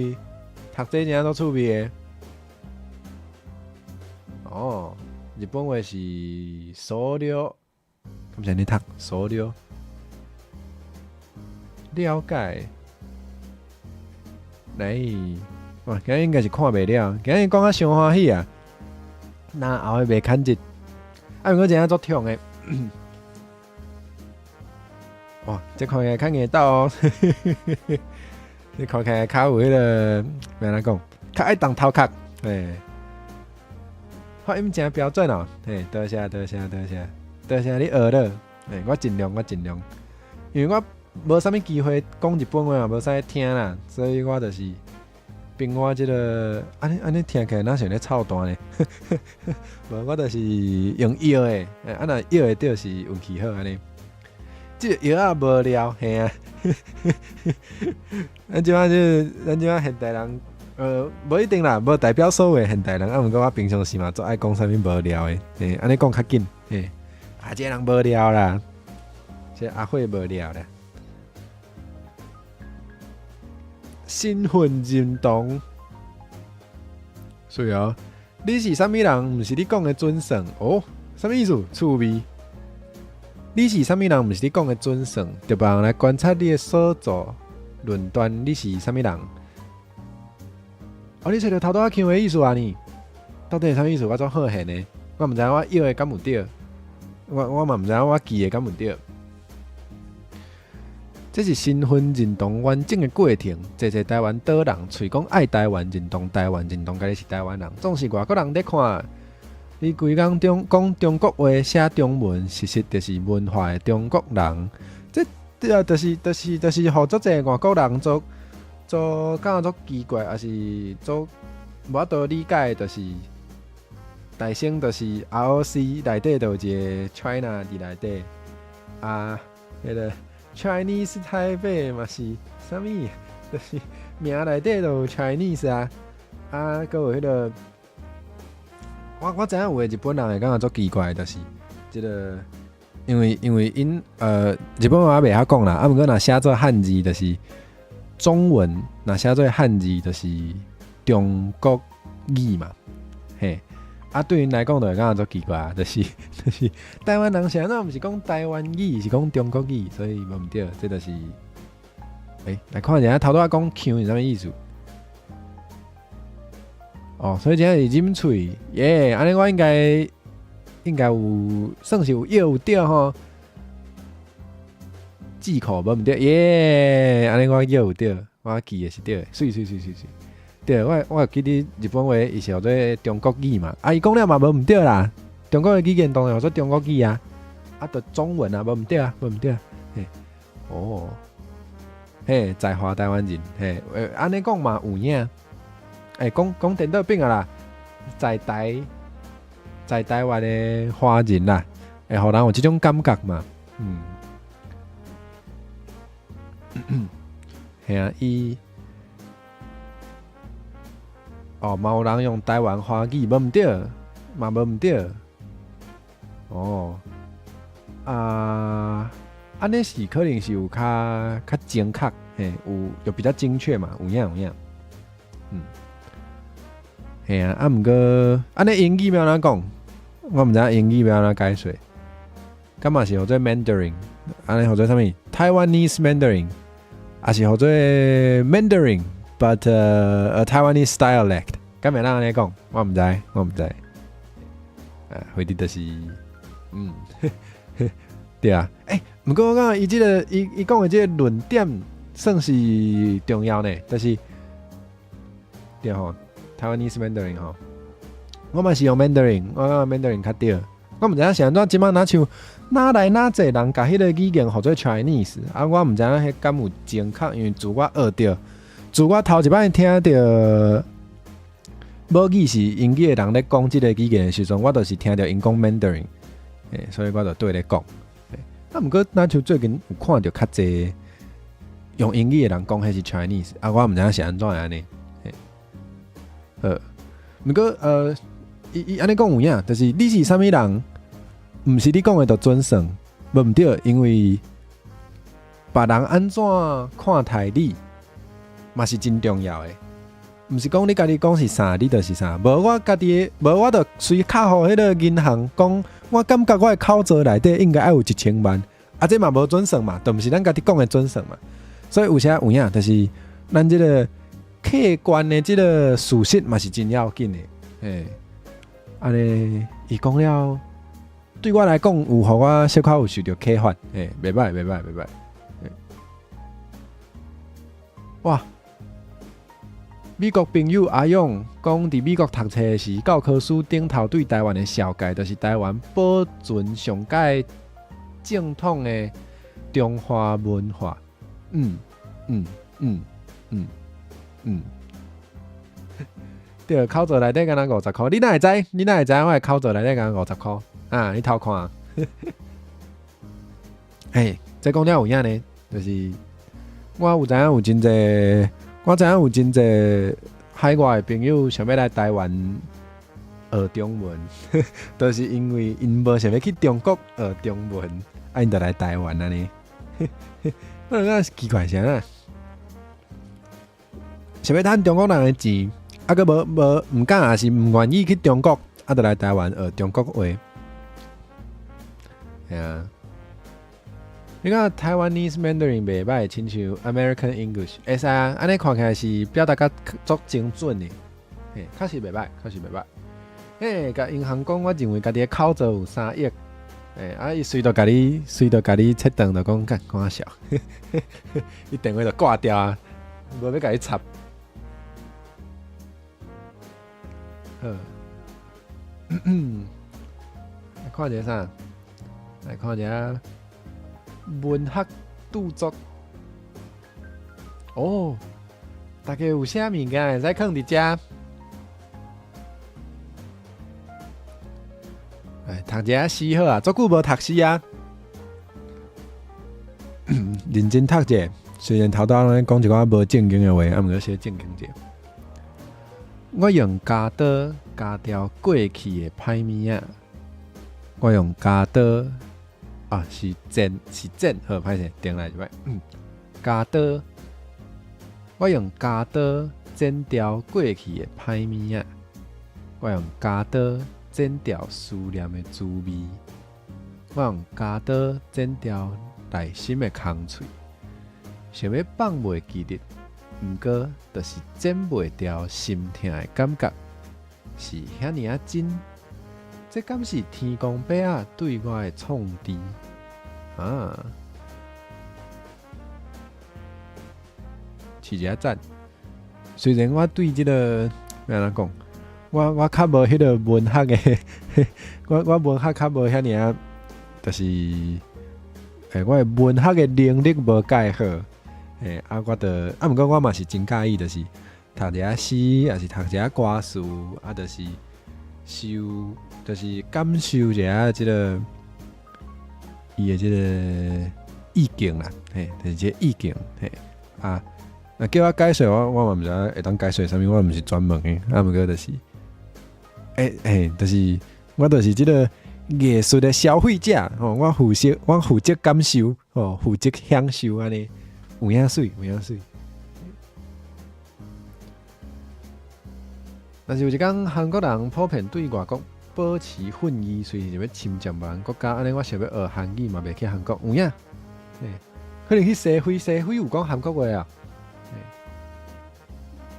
这真都趣味的。哦，日本话是所了，咁是你读所了，了解。来，哇，今日应该是看袂了，今日讲啊伤欢喜啊，那后尾袂看日，啊，我真正足痛的。哇，这看起来看得到哦。你看起来较有迄个，要安怎讲？较爱动头壳，发音真标准哦，嘿，多谢多谢多谢多谢你学了，嘿，我尽量，因为我无啥物机会讲日本话嘛，无啥听啦，所以我就是凭我即个安尼听起来哪像咧操蛋呢？无，我就是用摇的，若摇会着是运气好安尼。即个摇无聊，嘿啊！咱即摆现代人，无一定啦，无代表所有现代人。毋过我平常时嘛，做爱讲啥物无聊的，嘿，安尼讲较紧，嘿，即个人无聊啦，即个阿慧无聊啦。身份认同，是哦。你是啥物人？毋是你讲的准算哦？啥物意思？趣味。你是啥物人？毋是你讲的准算，就别人来观察你的所作论断，你是啥物人？哦，你找到头拄仔腔的意思啊？你到底是啥意思？我怎好现呢？我毋知影我摇的敢有对，我嘛毋知影我记的敢有对。这是身份认同完整的过程。侪台湾岛人嘴讲爱台湾认同，台湾认同家己是台湾人，总是外国人在看。你规工讲中国话，写中文，实就是文化的中国人。这就是互足侪外国人做感觉足奇怪，还是做无法度理解，就是大声就是 ROC 内底就有一个 China 伫内底啊，迄个 Chinese 台北嘛是啥物？就是名内底就有 Chinese 啊，佮有迄个。我知影有诶日本人会感觉足奇怪，就是即个，因为因日本话袂晓讲啦，毋过若写做汉字就是中文，若写做汉字就是中国语嘛，嘿，对因来讲就会感觉足奇怪，就是台湾人是安怎毋是讲台湾语，是讲中国语，所以无毋对，这就是来看一下头拄仔讲腔是啥物意思？哦，所以今日是忍喙耶，安尼我应该有算是有摇有对吼，忌口无毋对耶，安尼我摇有对，我记的是对，水，对，我记得日本话伊是叫做中国语嘛，伊讲了嘛无毋对啦，中国的语言当然叫做中国语啊，就中文啊无毋对啊，无毋对啊，嘿，哦，嘿，在华台湾人，嘿，安尼讲嘛有影。讲颠倒病啊啦，在台湾的华人啦，会互人有这种感觉嘛？系啊，嘛有人用台湾华语，无毋对，嘛无毋对。哦，安尼是可能是有较精确，有比较精确嘛，有影。嘿啊，毋过安尼英语要安怎讲？我毋知影英语要安怎解说。干嘛是叫做 Mandarin？ 安尼叫做啥物 ？Taiwanese Mandarin， 还是叫做 Mandarin，but a Taiwanese dialect？ 干嘛安尼讲？我毋知。回答就是对啊。毋过我感觉伊讲的这个论点算是重要呢，就是对吼。Taiwanese Mandarin 吼，我嘛是用 Mandarin， 我感觉 Mandarin 较对。我毋知影是安怎，即摆哪来哪济人甲迄个语言号做 Chinese， 我毋知影迄敢有正确，因为自我学着，自我头一摆听着母语是英语的人咧讲即个语言的时阵，我就是听着因讲 Mandarin， 所以我就对咧讲。毋过若像最近有看着较济用英语的人讲迄是 Chinese， 我毋知影是安怎安尼。毋过伊安尼讲有影，就是你是啥物人，毋是你讲的就准算，无毋对，因为别人安怎看待你，嘛是真重要的。毋是讲你家己讲是啥，你就是啥。无我家己，无我就随卡互迄个银行讲，我感觉我的口座内底应该要有1000万，这嘛无准算嘛，都毋是咱家己讲的准算嘛。所以有时有影，就是咱即个客观的即个事实嘛是真要紧的。安尼伊讲了，对我来讲有互我小可有受到启发，袂歹。哇！美国朋友阿勇讲，伫美国读册时，教科书顶头对台湾的小解，就是台湾保存上界正统的中华文化。对，考座内底敢若50块，你哪会知？你哪会知？我的考座内底敢若50块啊！你偷看。嘿，这讲了有影呢，就是我有知影有真济，我知影有真济海外的朋友想要来台湾学中文，就是因为因无想要去中国学中文，因就来台湾安尼。我感觉奇怪啥啊？想要趁中国人的钱。个唔敢，也是唔愿意去中国，就来台湾学中国话。系啊，你看台湾 Chinese Mandarin 袂歹，亲像 American English， 会使啊，安尼看起来是表达较足精准的，嘿，确实袂歹，确实袂歹。嘿，甲银行讲，我认为家己的口座有3亿，啊，伊随着家己切断，就讲干讲笑，伊电话就挂掉啊，无要甲你插。来看一下啥？来看一下文学著作。哦，大家有啥物件会使放伫遮？哎，读一下诗好啊，足久无读诗啊。认真读者，虽然头头咧讲一寡无正经的话，啊，毋过写正经者。我用家刀加掉过去的歹物仔，我用家刀啊是剪，好歹势，定来一摆。家刀，我用家刀剪掉过去的歹物仔，我用家刀剪掉思念的滋味，我用家刀剪掉内心的空喙，想要放袂记得。毋过，就是剪袂掉心痛的感觉，是遐尼啊真。这敢是天公伯仔对我的创治啊？是一赞。虽然我对这个要安怎讲，我较无迄个文学的，我文学较无遐尼啊，就是我的文学的能力无介好。我的毋过我嘛是真介意，就是读一下诗，也是读一下歌词，就是就是感受一下即个伊的即个意境啦，就是即个意境，叫我解说，我嘛毋知会当解说啥物，我毋是专门的，毋过就是，就是我就是即个艺术的消费者，我负责感受，负责享受安尼。有影水，有影水。但是有一天，韩国人普遍对外国保持愤意，随时就要侵占别人国家。安尼，我想要学韩语嘛，袂去韩国。有影，可能去西非有讲韩国话啊。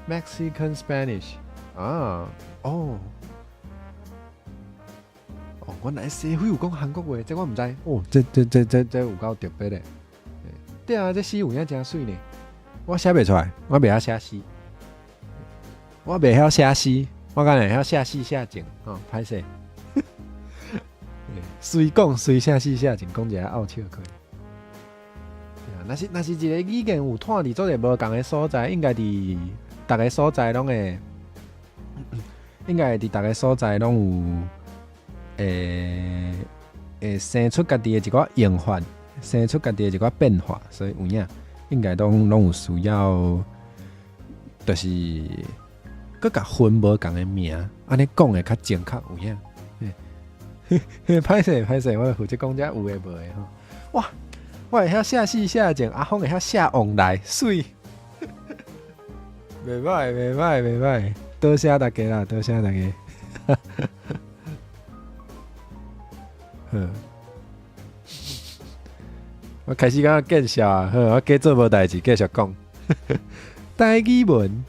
Mexican Spanish 啊，原来西非有讲韩国话，这我唔知。这有够特别的。对啊，这诗有影真水呢。我写袂出来，我袂晓写诗。我袂晓写诗，我敢会晓写诗写情，歹势。随讲随写诗写情，讲一下拗笑可以。对啊，若是一个语言有摊伫做者无共的所在，应该伫逐个所在拢会，应该伫逐个所在拢有，会生出家己的一寡用法。生出家己的一寡变化，所以有影应该拢有需要，就是佮甲分无共的名，安尼讲会较正确有影。歹势，我负责讲遮有诶无诶吼。哇，我会晓写诗写情，阿峰会晓写往来，水。袂歹，多谢大家啦，多谢大家。我开始感觉见笑啊！好，我加做无代志，继续讲。台语文，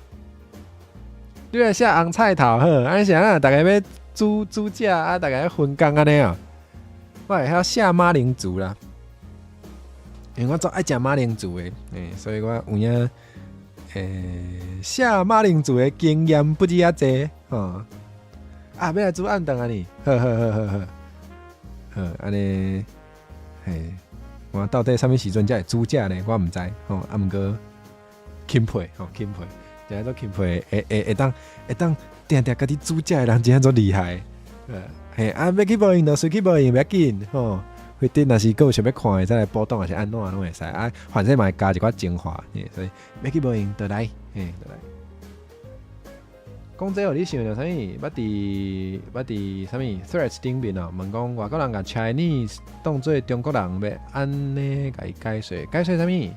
你来写红菜头好，安啥啊？大家要煮食啊，大家要分工安尼啊。我会晓写马铃薯啦，因为我做爱食马铃薯的，所以我有影写马铃薯的经验不止遐济吼。要来煮暗顿啊你，呵呵呵呵呵，安尼，嘿，我到底什么时阵才会煮食呢？我毋知吼，毋过钦佩吼，钦佩，真系做钦佩，会当定家己煮食的人，真系做厉害。嘿，要去无用就随去无用，袂要紧吼。或者若是有想要看的，再来波动，还是安怎拢会使。反正嘛加一寡精华，所以要去无用就来，就来。讲这，你想到啥物？捌伫啥物 Threads 顶面哦？问讲外国人甲 Chinese 当做中国人，要安尼甲伊解说啥物？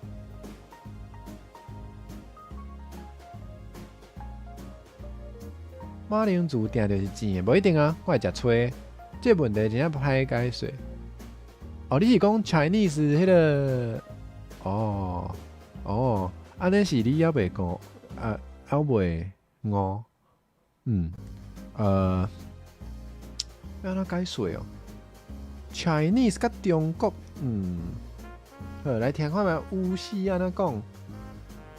马铃薯定就是甜的，无一定啊，我会食脆。这问题真正歹解说。哦，你是讲 Chinese 迄个？安尼是你还袂讲还袂误。要安怎解说哦 ？Chinese 甲中国，好来听看觅有事安怎讲？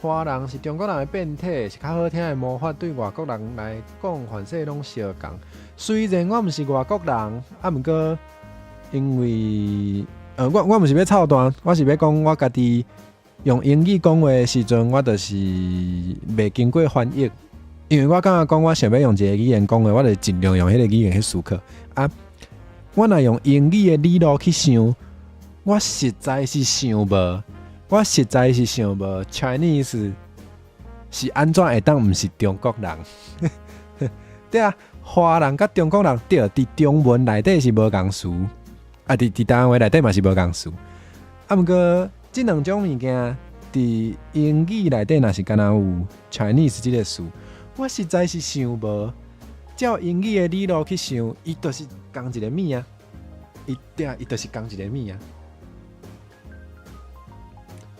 华人是中国人的变体，是较好听的魔法，对外国人来讲，凡事拢相共。虽然我毋是外国人，毋过因为我毋是要操蛋，我是要讲我家己用英语讲话的时阵，我就是袂经过翻译，因为我感觉讲我想要用一个语言讲话，我就尽量用迄个语言去思考。我若用英语的理路去想，我实在是想无。Chinese 是安怎会当毋是中国人？对啊，华人甲中国人对，伫中文内底是无共词，伫台湾话内底嘛是无共词。毋过即两种物件伫英语内底若是敢若有 Chinese 即个词，我实在是想无。照英语的理路去想，伊就是共一个物啊，伊就是共一个物啊。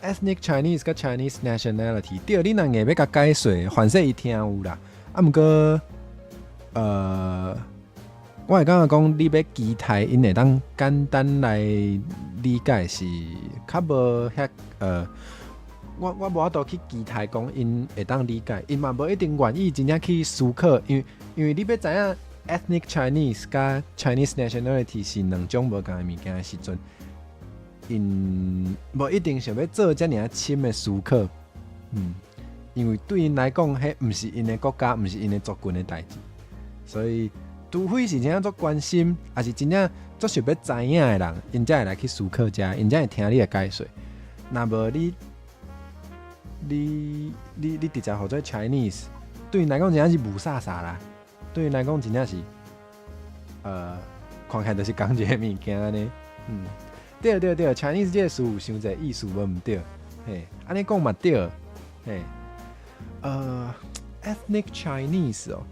Ethnic Chinese 甲 Chinese nationality， 对，你若硬要甲解说，反正伊听有啦。毋过，我会感觉讲，你要期待因会当简单来理解是较无遐我无法度去期待讲因会当理解，因嘛无一定愿意真正去思考，因为你要知影 Ethnic Chinese 甲 Chinese nationality 是两种无共的物件的时阵。因无一定想要做遮尔深的思考，因为对因来讲，迄毋是因的国家，毋是因的族群的代志，所以除非是真正足关心，还是真正足想要知影的人，因才会来去思考遮，因才会听你的解说。若无你直接学做 Chinese， 对因来讲真正是无啥啥啦，对因来讲真正是看起来就是讲一个物件安尼，对 ，Chinese 这个词有伤侪意思无毋对，嘿，安尼讲嘛对，嘿，ethnic Chinese 哦，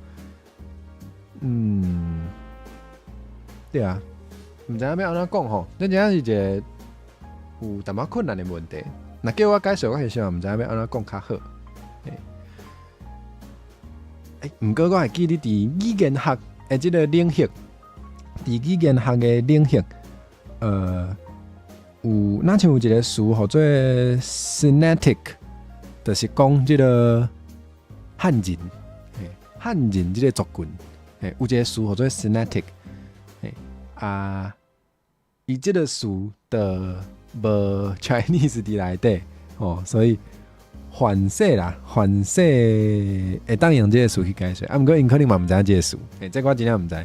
对啊，毋知影要安怎讲吼，这真正是一个有淡薄困难的问题。若叫我解说，我是想毋知影要安怎讲较好，毋过我会记你伫语言学的即个领域，伫语言学的领域，咱像有一个词叫做 Sinetic， 就是讲即个汉人即个族群，有一个词叫做 Sinetic， 伊即个词的无 Chinese 伫内底，所以反说会当用即个词去解说，毋过因可能嘛毋知影即个词，这我真正毋知。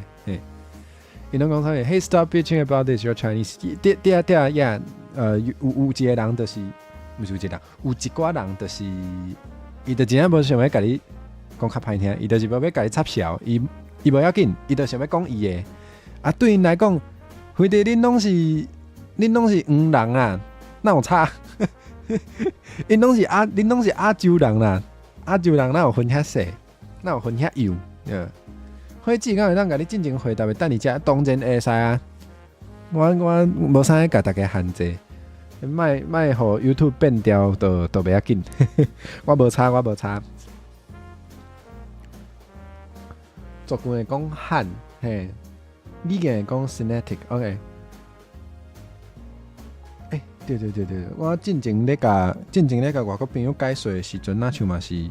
伊拢讲啥物 ？Hey, stop bitching about this. Your Chinese. 对啊，有一个人就是，毋是有一个人，有一寡人就是，伊就真正无想要甲你讲较歹听，伊就是无要甲你插潲，伊无要紧，伊就想要讲伊的。对因来讲，反正恁拢是黄人啊，哪有差？恁拢是亚洲人啦，亚洲人哪有分遐细，哪有分遐幼？火子敢会当甲你进前回答的，等你遮当然会使啊！我无啥甲大家限制，莫互 YouTube 变调都袂要紧。我无差。族群会讲汉，嘿，语言会讲 Sinetic，OK。对，我进前咧甲外国朋友解说的时阵，那像嘛是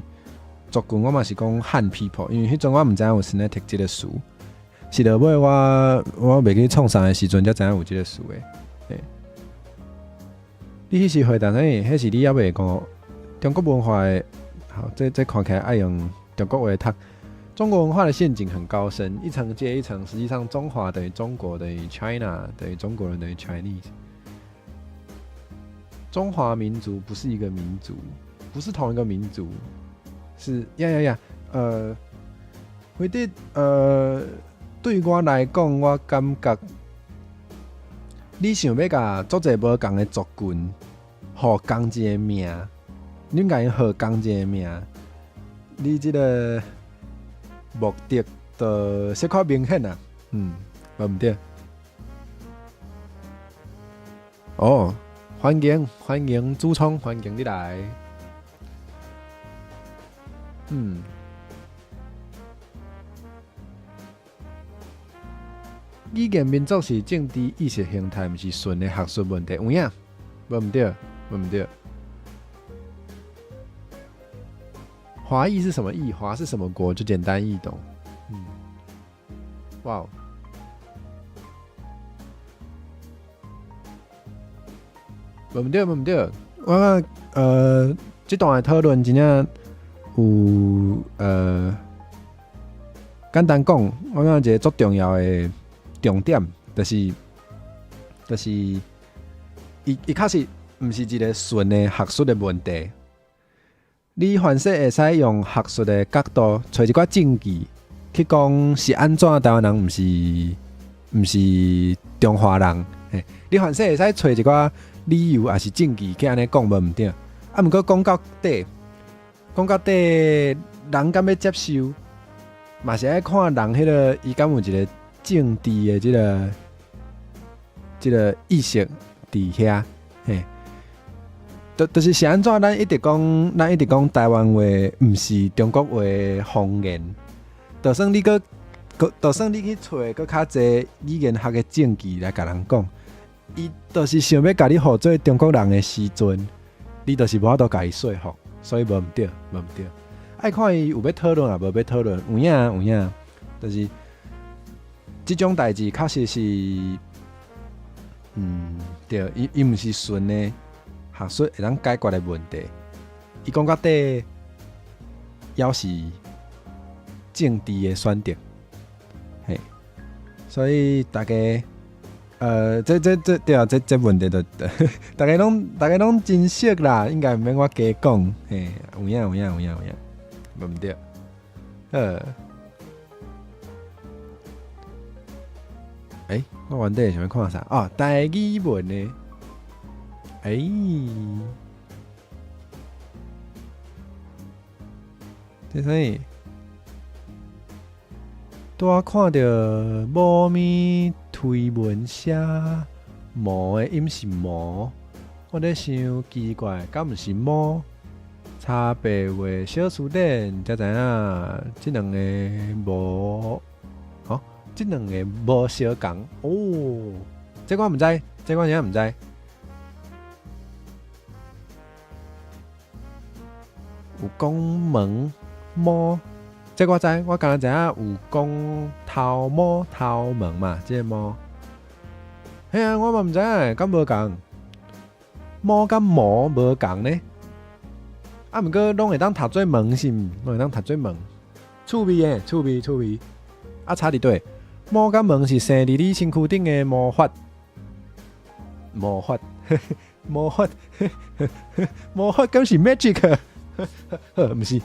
族群，我嘛是讲汉 people， 因为迄阵我毋知影有先咧读即个书，是落尾我袂去创啥的时阵，才知影有即个书的。你迄时回答啥？迄是你还袂讲中国文化的，好，这看起来爱用中国话读。中国文化的陷阱很高深，一层接一层。实际上，中华等于中国，等于 China， 等于中国人，等于 Chinese。中华民族不是一个民族，不是同一个民族，是或者对我来讲，我感觉你想要甲足侪无共的族群，互共一个名，你甲因互共一个名，你即个目的就小可明显啊，无毋对。哦，欢迎朱聪，欢迎你来。语言民族是政治意识形态，毋是纯的学术问题。有影？无毋对。华裔是什么裔？华是什么国？就简单易懂。哇！无毋对。我这段的讨论真正有简单讲，我感觉一个足重要的重点，就是伊确实毋是一个纯的学术的问题。你凡说会使用学术的角度找一寡证据去讲是安怎台湾人毋是中华人，你凡说会使找一寡理由也是证据去安尼讲无毋对。毋过讲到底，人敢要接受，嘛是爱看人迄个伊敢有一个政治的即个意识伫遐，就是安怎？咱一直讲台湾话，毋是中国话方言。就算你去找搁较侪语言学的证据来甲人讲，伊就是想要甲你互做中国人的时阵，你就是无法度甲伊说服，所以无毋对。爱看伊有要讨论也无要讨论，有影，就是即种代志确实是，对，伊毋是纯的学术会当解决的问题。伊讲到底，也是政治的选择，所以大家，对啊，这问题就大家拢真熟啦，应该毋免我加讲，有影，无毋对，我原底想要看啥？哦，台语文的，这啥？拄看到某咪推文写毛的音是毛，我在想奇怪，敢毋是毛？差别话小数点，才知影即两个无，即两个无相共哦。这我毋知，这我真正毋知。有讲门毛。这我知，我刚才知影有讲头毛头毛嘛，这个毛。我嘛毋知影，敢无共？毛甲毛无共呢？毋过拢会当读做毛是毋？拢会当读做毛。趣味。差伫对，毛甲毛是生伫你身躯顶的毛发，毛发敢是 magic？毋是，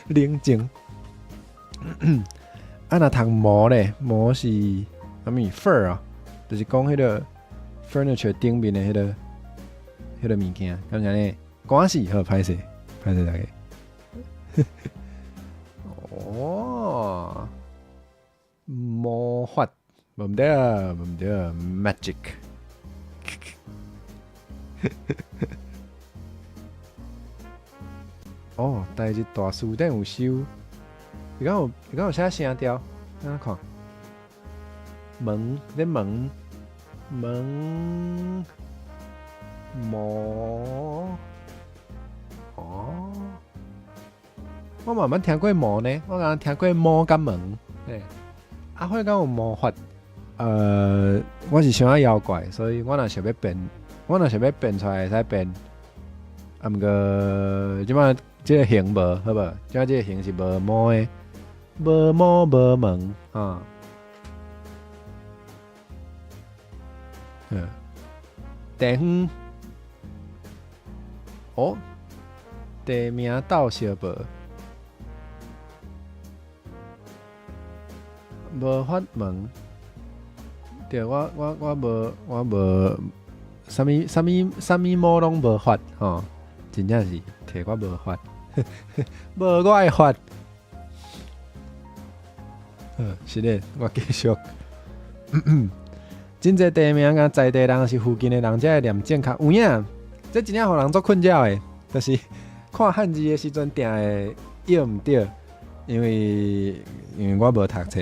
冷静。若读毛咧，毛是啥物 fur 啊？就是讲迄个 furniture 顶面的迄个物件，敢是安尼？关系好歹势大家。哦，魔法，无毋对，magic。哦，但是大书店有收，伊敢有写声调，安看？门，魔哦，我慢慢听过魔呢，我刚刚听过魔甲门，阿辉讲有魔法，我是想要妖怪，所以我若想要变，出来会使变，啊，毋过即摆即个形无好无，即摆即个形是无魔的，无魔无门啊。地方哦，地名斗相无，无法问。对，我无，啥物魔拢无法吼，真正是摕我无法，无我会法。是咧，我继续。真侪地名甲在地人是附近的人才会念正确，有影，这真正互人足困扰的，就是看汉字的时阵定会摇毋对，因为我无读册，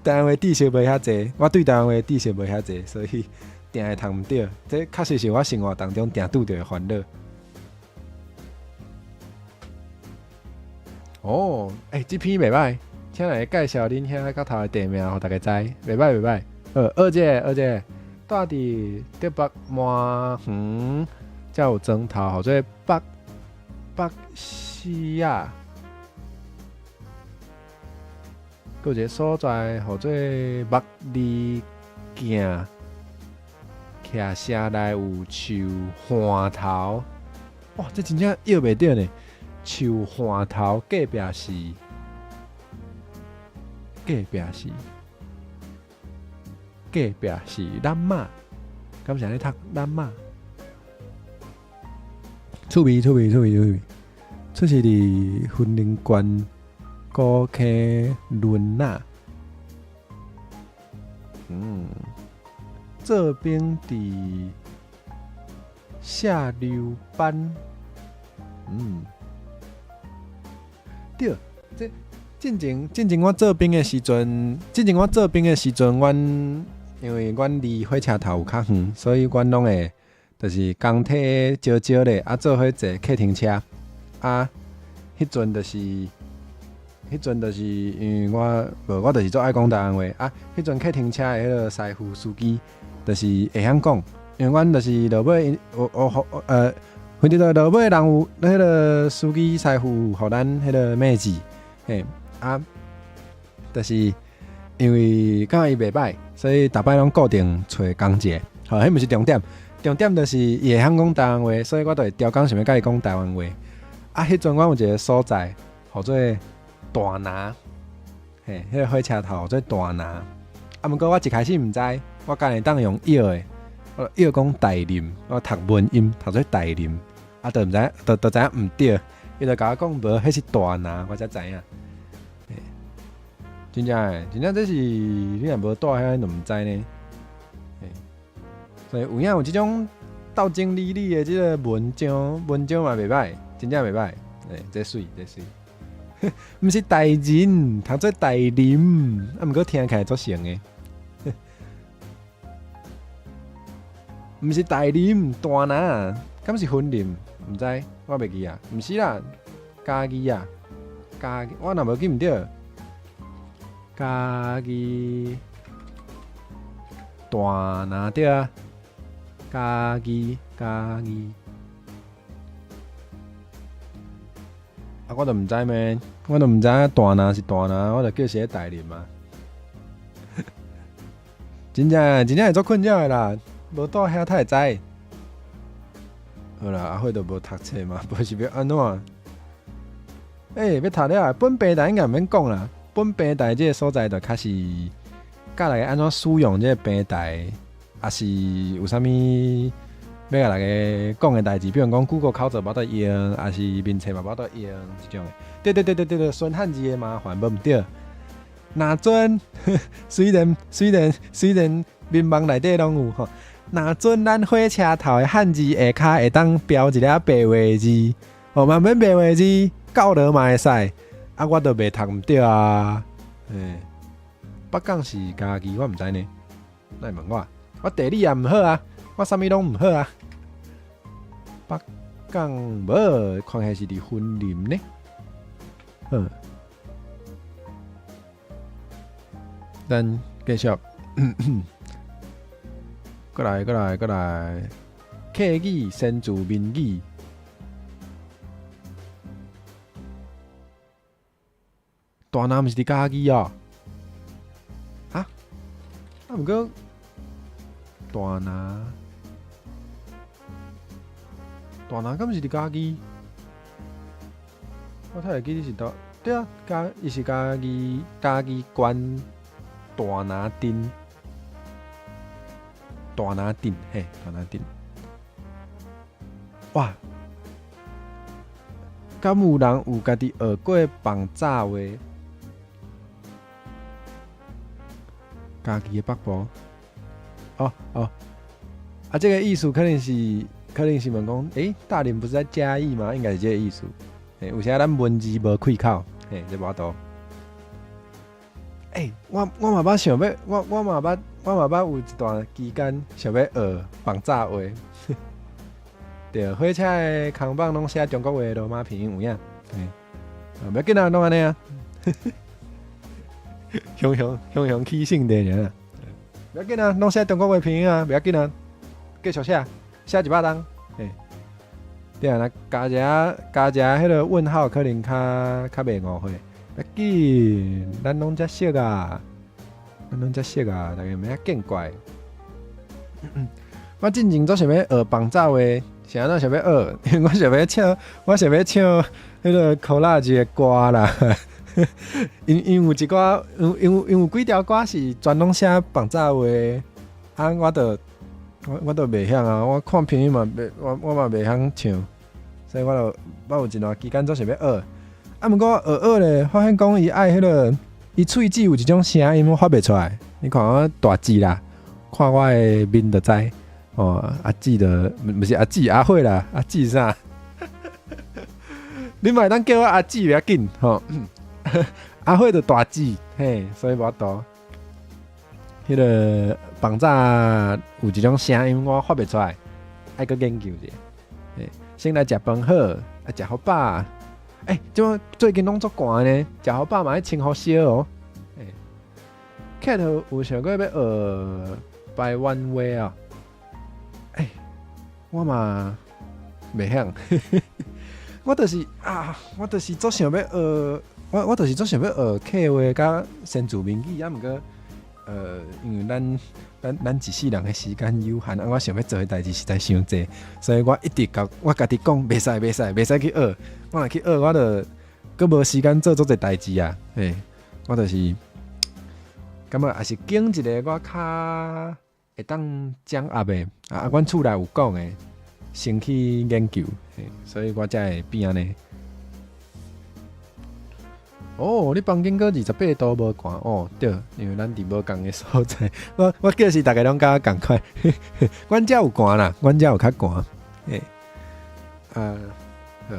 台湾话知识无遐济，我对台湾话知识无遐济，所以定会读毋对，这确实是我生活当中定拄着的烦恼。哦，这篇袂歹，请来介绍恁遐角头的地名，互大家知，袂歹袂歹。二姐，住伫德北满园，才有庄头，号做北西亚。佫有一个所在，号做木里镜，徛城内有树花头。哇，这真正摇袂着呢！树花头隔壁是。咱妈，敢是安尼读咱妈？趣味，出是伫云林县高溪仑那。这边伫下溜班。对，这。进前我做兵的时阵，阮因为阮离火车头有较远，所以阮拢会就是工体少咧，做伙坐客停车。迄阵就是因为我就是做爱讲台湾话迄阵客停车的迄个师傅司机，就是会晓讲，因为阮就是落尾反正落尾人有迄个司机师傅，互咱迄个妹子，就是因为感觉伊袂歹，所以逐摆拢固定找工节。迄毋是重点，重点就是伊会晓讲台湾话，所以我就会调工想要甲伊讲台湾话。迄阵我有一个所在，叫做大拿，迄个火车头叫做大拿。毋过我一开始毋知，我干会当用摇的，我摇讲大林，我读文音，读做大林，就毋知，就知影毋对，伊就甲我讲无，迄是大拿，我才知影。真正这是你若无住遐，你就毋知呢。所以有即种斗争理的即个文章嘛袂歹，真正袂歹。这水，毋是大人，读做大林，毋过听起来足像的。毋是大林大拿，敢是分林？毋知，我袂记啊。毋是啦，家己啊，我若无记毋对。家己大拿对啊，家己，我都毋知咩，我都毋知大拿是大拿，我就叫写大林嘛。真正会做困扰的啦，无住遐才会知。好啦，阿辉都无读册嘛，无是要安怎？要读了，本平台应该毋免讲啦。本平台这个所在就较是教大家安怎使用这个平台，也是有啥物要甲大家讲的代志，比如讲 Google 考做无得用，也是面册嘛无得用这种的。对，孙汉字的麻烦无毋对。那阵虽然面盲内底拢有吼，那阵咱火车头的汉字下骹会当标一个白话字，嘛免白话字，教落嘛会使。我都袂读毋对啊！北港是家己，我毋知呢。来问我地理也毋好啊，我啥物拢毋好啊。北港无，看起来是伫云林呢。咱继续，过来，客语先住民语。大南毋是伫嘉义哦？啊？毋过大南敢毋是伫嘉义？我太会记你是倒？对啊，伊是嘉义县大南镇，嘿，大南镇。哇！敢有人有家己学过棒炸话？嘉义的北部。哦，啊，这个意思可能是问讲，大林不是在嘉义吗？应该是这个意思。有时咱文字无开口，这无多。我嘛捌想要，我嘛捌有一段期间想要学棒炸话。对，火车的扛棒拢写中国话罗马拼音有影。不要紧啊，拢安尼啊。雄起性的人啊，不要紧啊，拢写中国话拼音啊，不要紧啊，继续写100档。对啊，那加一个迄个问号，可能较袂误会。不要紧，咱拢遮熟啊，大家袂遐见怪。我真正做想要学棒炸话，是安怎想要学？因为我想要唱迄个扣拉机的歌啦。因有一寡，因有几条歌是专拢写棒炸话，啊，我都袂晓啊。我看拼音嘛，我嘛袂晓唱，所以我有一段期间做想要学。啊，毋过学咧，发现讲伊爱迄个，伊喙齿有一种声音我发袂出来。你看我大字啦，看我的面就知。阿姊的不是阿姊，阿慧啦，阿姊啥？你嘛会当叫我阿姊袂要紧吼。阿慧的大字，嘿，所以无多。迄个棒炸有一种声音我发袂出来，爱搁研究者。先来食饭好，食好饱。最近拢足寒呢，食好饱嘛爱清好烧哦。Kate 有想过要学台湾话啊？我嘛袂晓。我就是做想要学。我就是做想要学客话甲先住民语，啊，毋过因为咱一世人的时间有限，我想要做的代志实在伤济，所以我一直甲我家己讲，袂使去学。我若去学，我就佫无时间做这代志啊。我就是感觉也是拣一个我较会当掌握的啊，阮厝内有讲的，先去研究，所以我才会变安尼。你房间搁28度无寒对，因为咱伫无共的所在。我叫是大家拢甲我共款，阮遮有寒啦，阮遮有较寒。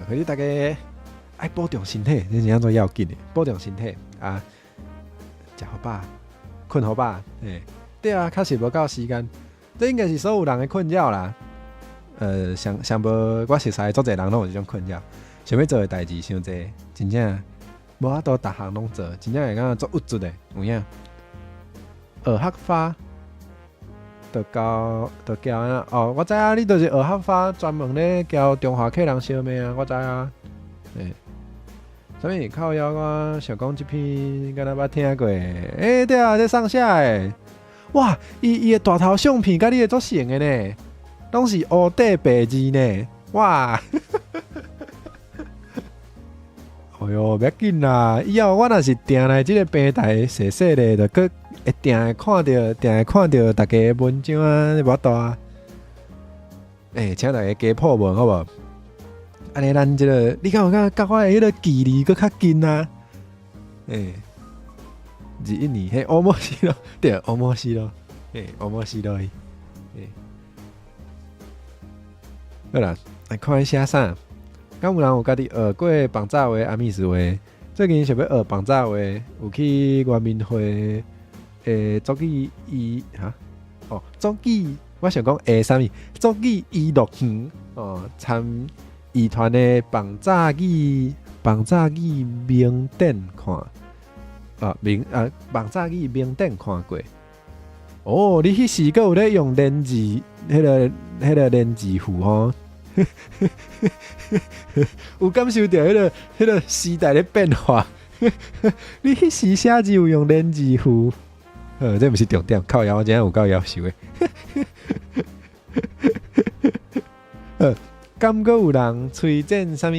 所以大家爱保重身体，这是怎做要紧的，保重身体啊，食好饱，困好饱。对啊，确实无够时间，这应该是所有人的困扰啦。上无我熟悉的足侪人拢有这种困扰，想要做的代志伤济，真正。无法度，逐项拢做，真正会感觉足郁卒的，有影。学合法，就交安我知影你就是学合法，专门咧交中华客人烧麦啊，我知啊。啥物靠腰？我想讲这篇，敢若捌听过。对啊，这上下诶，哇，伊的大头相片甲你的足像的呢，拢是乌底白字呢，哇！不要紧啦！以后我若是定来这个平台写咧，就搁会定会看到大家的文章啊，无大啊。请大家加破文好无？安尼咱这个，你敢有甲我的迄个距离搁较近啊？是一年，欧莫西咯，对，欧莫西咯，欧莫西咯，好啦，来看写啥？敢有人有家己学过棒炸话、阿密斯话？最近想要学棒炸话，有去原民会作语我想讲啥物？作语娱乐园参艺团的放炸机明灯看，放炸机明灯看过。哦，你迄时个有咧用连字，迄个连字符吼，有感受到迄个时代的变化。你迄时写字有用连字符，这毋是重点，靠腰我今日有够夭寿的。敢阁有人推荐啥物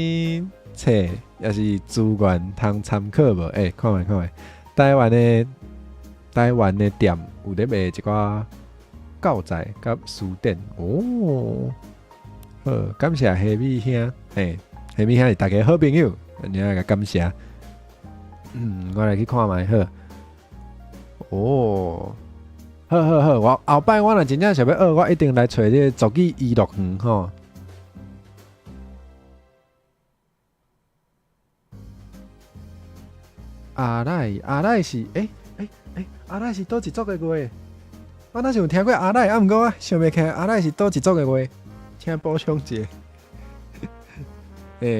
册，也是资源通参考无？看觅，台湾的店有咧卖一寡教材甲书典哦。好，感谢黑米兄，黑米兄是大家好朋友，你来个感谢。我来去看觅好。哦，好，我后摆我若真正想要学，我一定来找这个族语娱乐园吼。阿赖是阿赖是倒一组的话？我哪是有听过阿赖，毋过我想袂起阿赖是倒一组的话，请补充一下。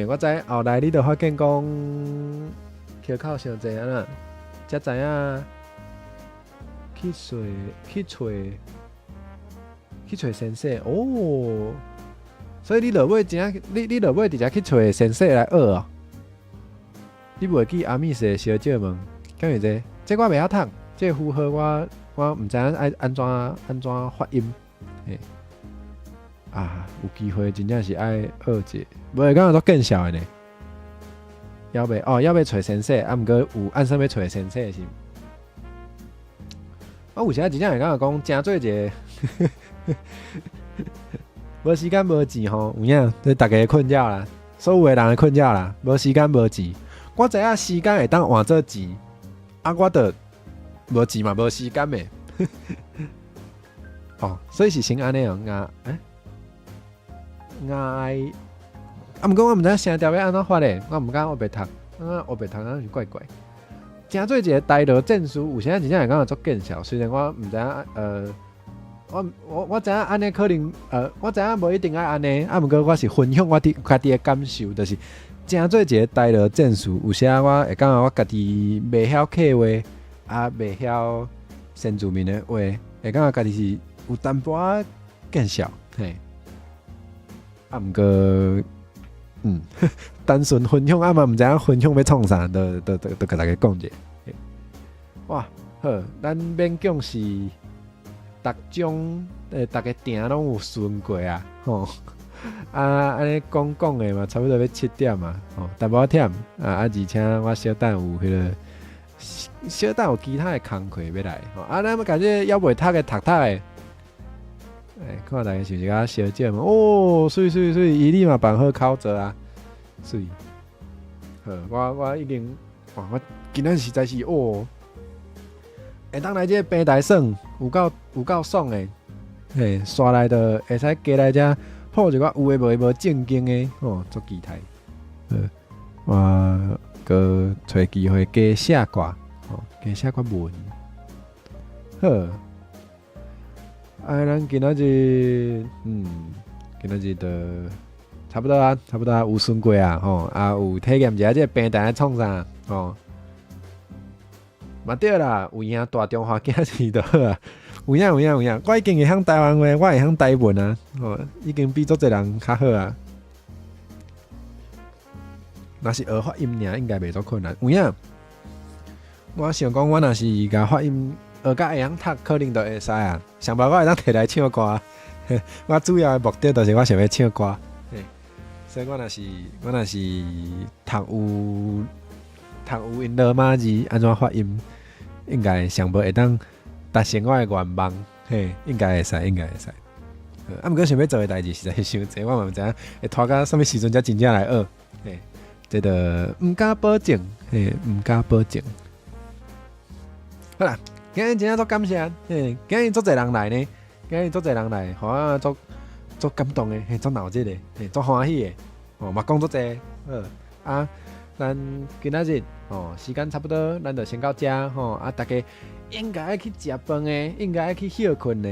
我知后来你就发现讲口口伤济啊啦，才知影去找先生哦。所以你落尾真正你落尾直接去找先生来学哦。你袂记阿密斯小姐问，敢会这我袂晓读，这符合我毋知影爱安怎发音。有机会真正是爱学者，袂讲做更小的呢。要找先生，毋过有按啥要找先生是？我有时真正会讲真做一个，无时间无钱吼，有影，这大家的困扰啦，所有的人的困扰啦，无时间无钱。我知影时间会当换做钱，我着无钱嘛，无时间的。所以是先安尼哦，毋过我毋知声调要安怎发咧，我毋敢学白读，学白读安是怪怪。真做一个台罗证书，有时真正会讲做见效，虽然我毋知影我知影安尼可能我知影无一定爱安尼，毋过我是分享我家己的感受，就是真做一个台罗证书，有时我会讲我家己袂晓客话，袂晓新住民的话，会讲家己是有淡薄仔见效，嘿。毋过单纯分享嘛，毋知影分享要创啥，都甲大家讲者。哇，好，咱免讲是逐个店拢有顺过啊，吼。安尼讲的嘛，差不多要7点啊，淡薄忝而且我小等有迄个小等有其他的工课要来，咱要甲这还袂读的读的。看大家是一个小姐嘛，水，伊你嘛办好口罩啊，水。好，我已经，我今仔实在是会当来这平台耍，有够爽的。刷来就会使加来这抱一个有诶无正经的，做期待。我个找机会加写挂，加写挂文。好。咱今仔日，今仔日就差不多啊，有顺过啊，有体验一下这平台创啥，嘛对啦，有影大中华囝是就好啊，有影，我已经会晓台湾话，我会晓台文啊，已经比足侪人较好啊。若是学发音尔，应该袂足困难，有影。我想讲，我若是甲发音。学甲会晓读，可能就会使啊。想办法会当摕来唱歌。我主要的目的就是我想要唱歌。所以我若是读有因罗马字安怎发音，应该上无会当达成我的愿望。应该会使。毋过想要做的代志实在是伤济，我嘛毋知影会拖到什么时阵才真正来学。这个毋敢保证，好啦。今日真正足感谢，今日足侪人来呢，互我足感动的，足闹热的，足欢喜的，嘛讲足侪，咱今仔日时间差不多，咱就先到这，大家应该爱去食饭的，应该爱去休困的，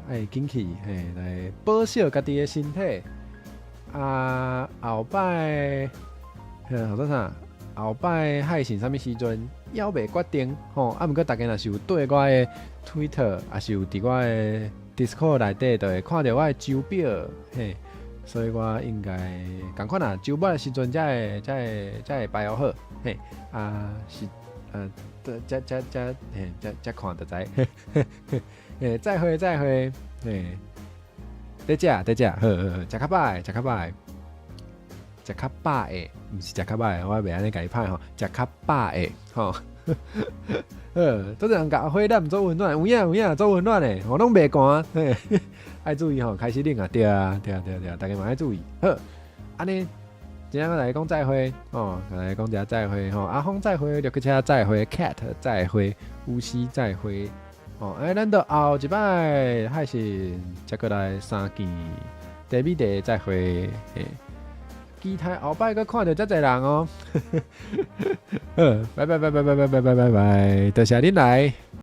爱紧去，来保守家己的身体，啊，后摆，好做啥？后摆海信啥物时阵，还未决定吼。啊，毋过大家若是有对我的 Twitter，还是有伫我的 Discord 内底，就会看到我的周表，嘿。所以我应该共款啊，周末的时阵才会排好，嘿。啊，是才看就知。嘿，再会，嘿。在遮，好，食较饱的，食较饱的，毋是食较饱的，我袂安尼甲伊歹吼，食较饱的吼。都人甲火咱做温暖，有影做温暖的，吼拢袂寒，嘿，爱注意吼，开始冷啊，对啊，大家嘛爱注意。好，安尼，今仔来讲再会，哦，来讲一下再会吼，阿峰再会，刘克车再会 ，Cat 再会，乌西再会。哦，咱到后一摆还是再过来3件，第米地再会，期待后摆阁看到遮济人哦。拜拜，多谢恁来。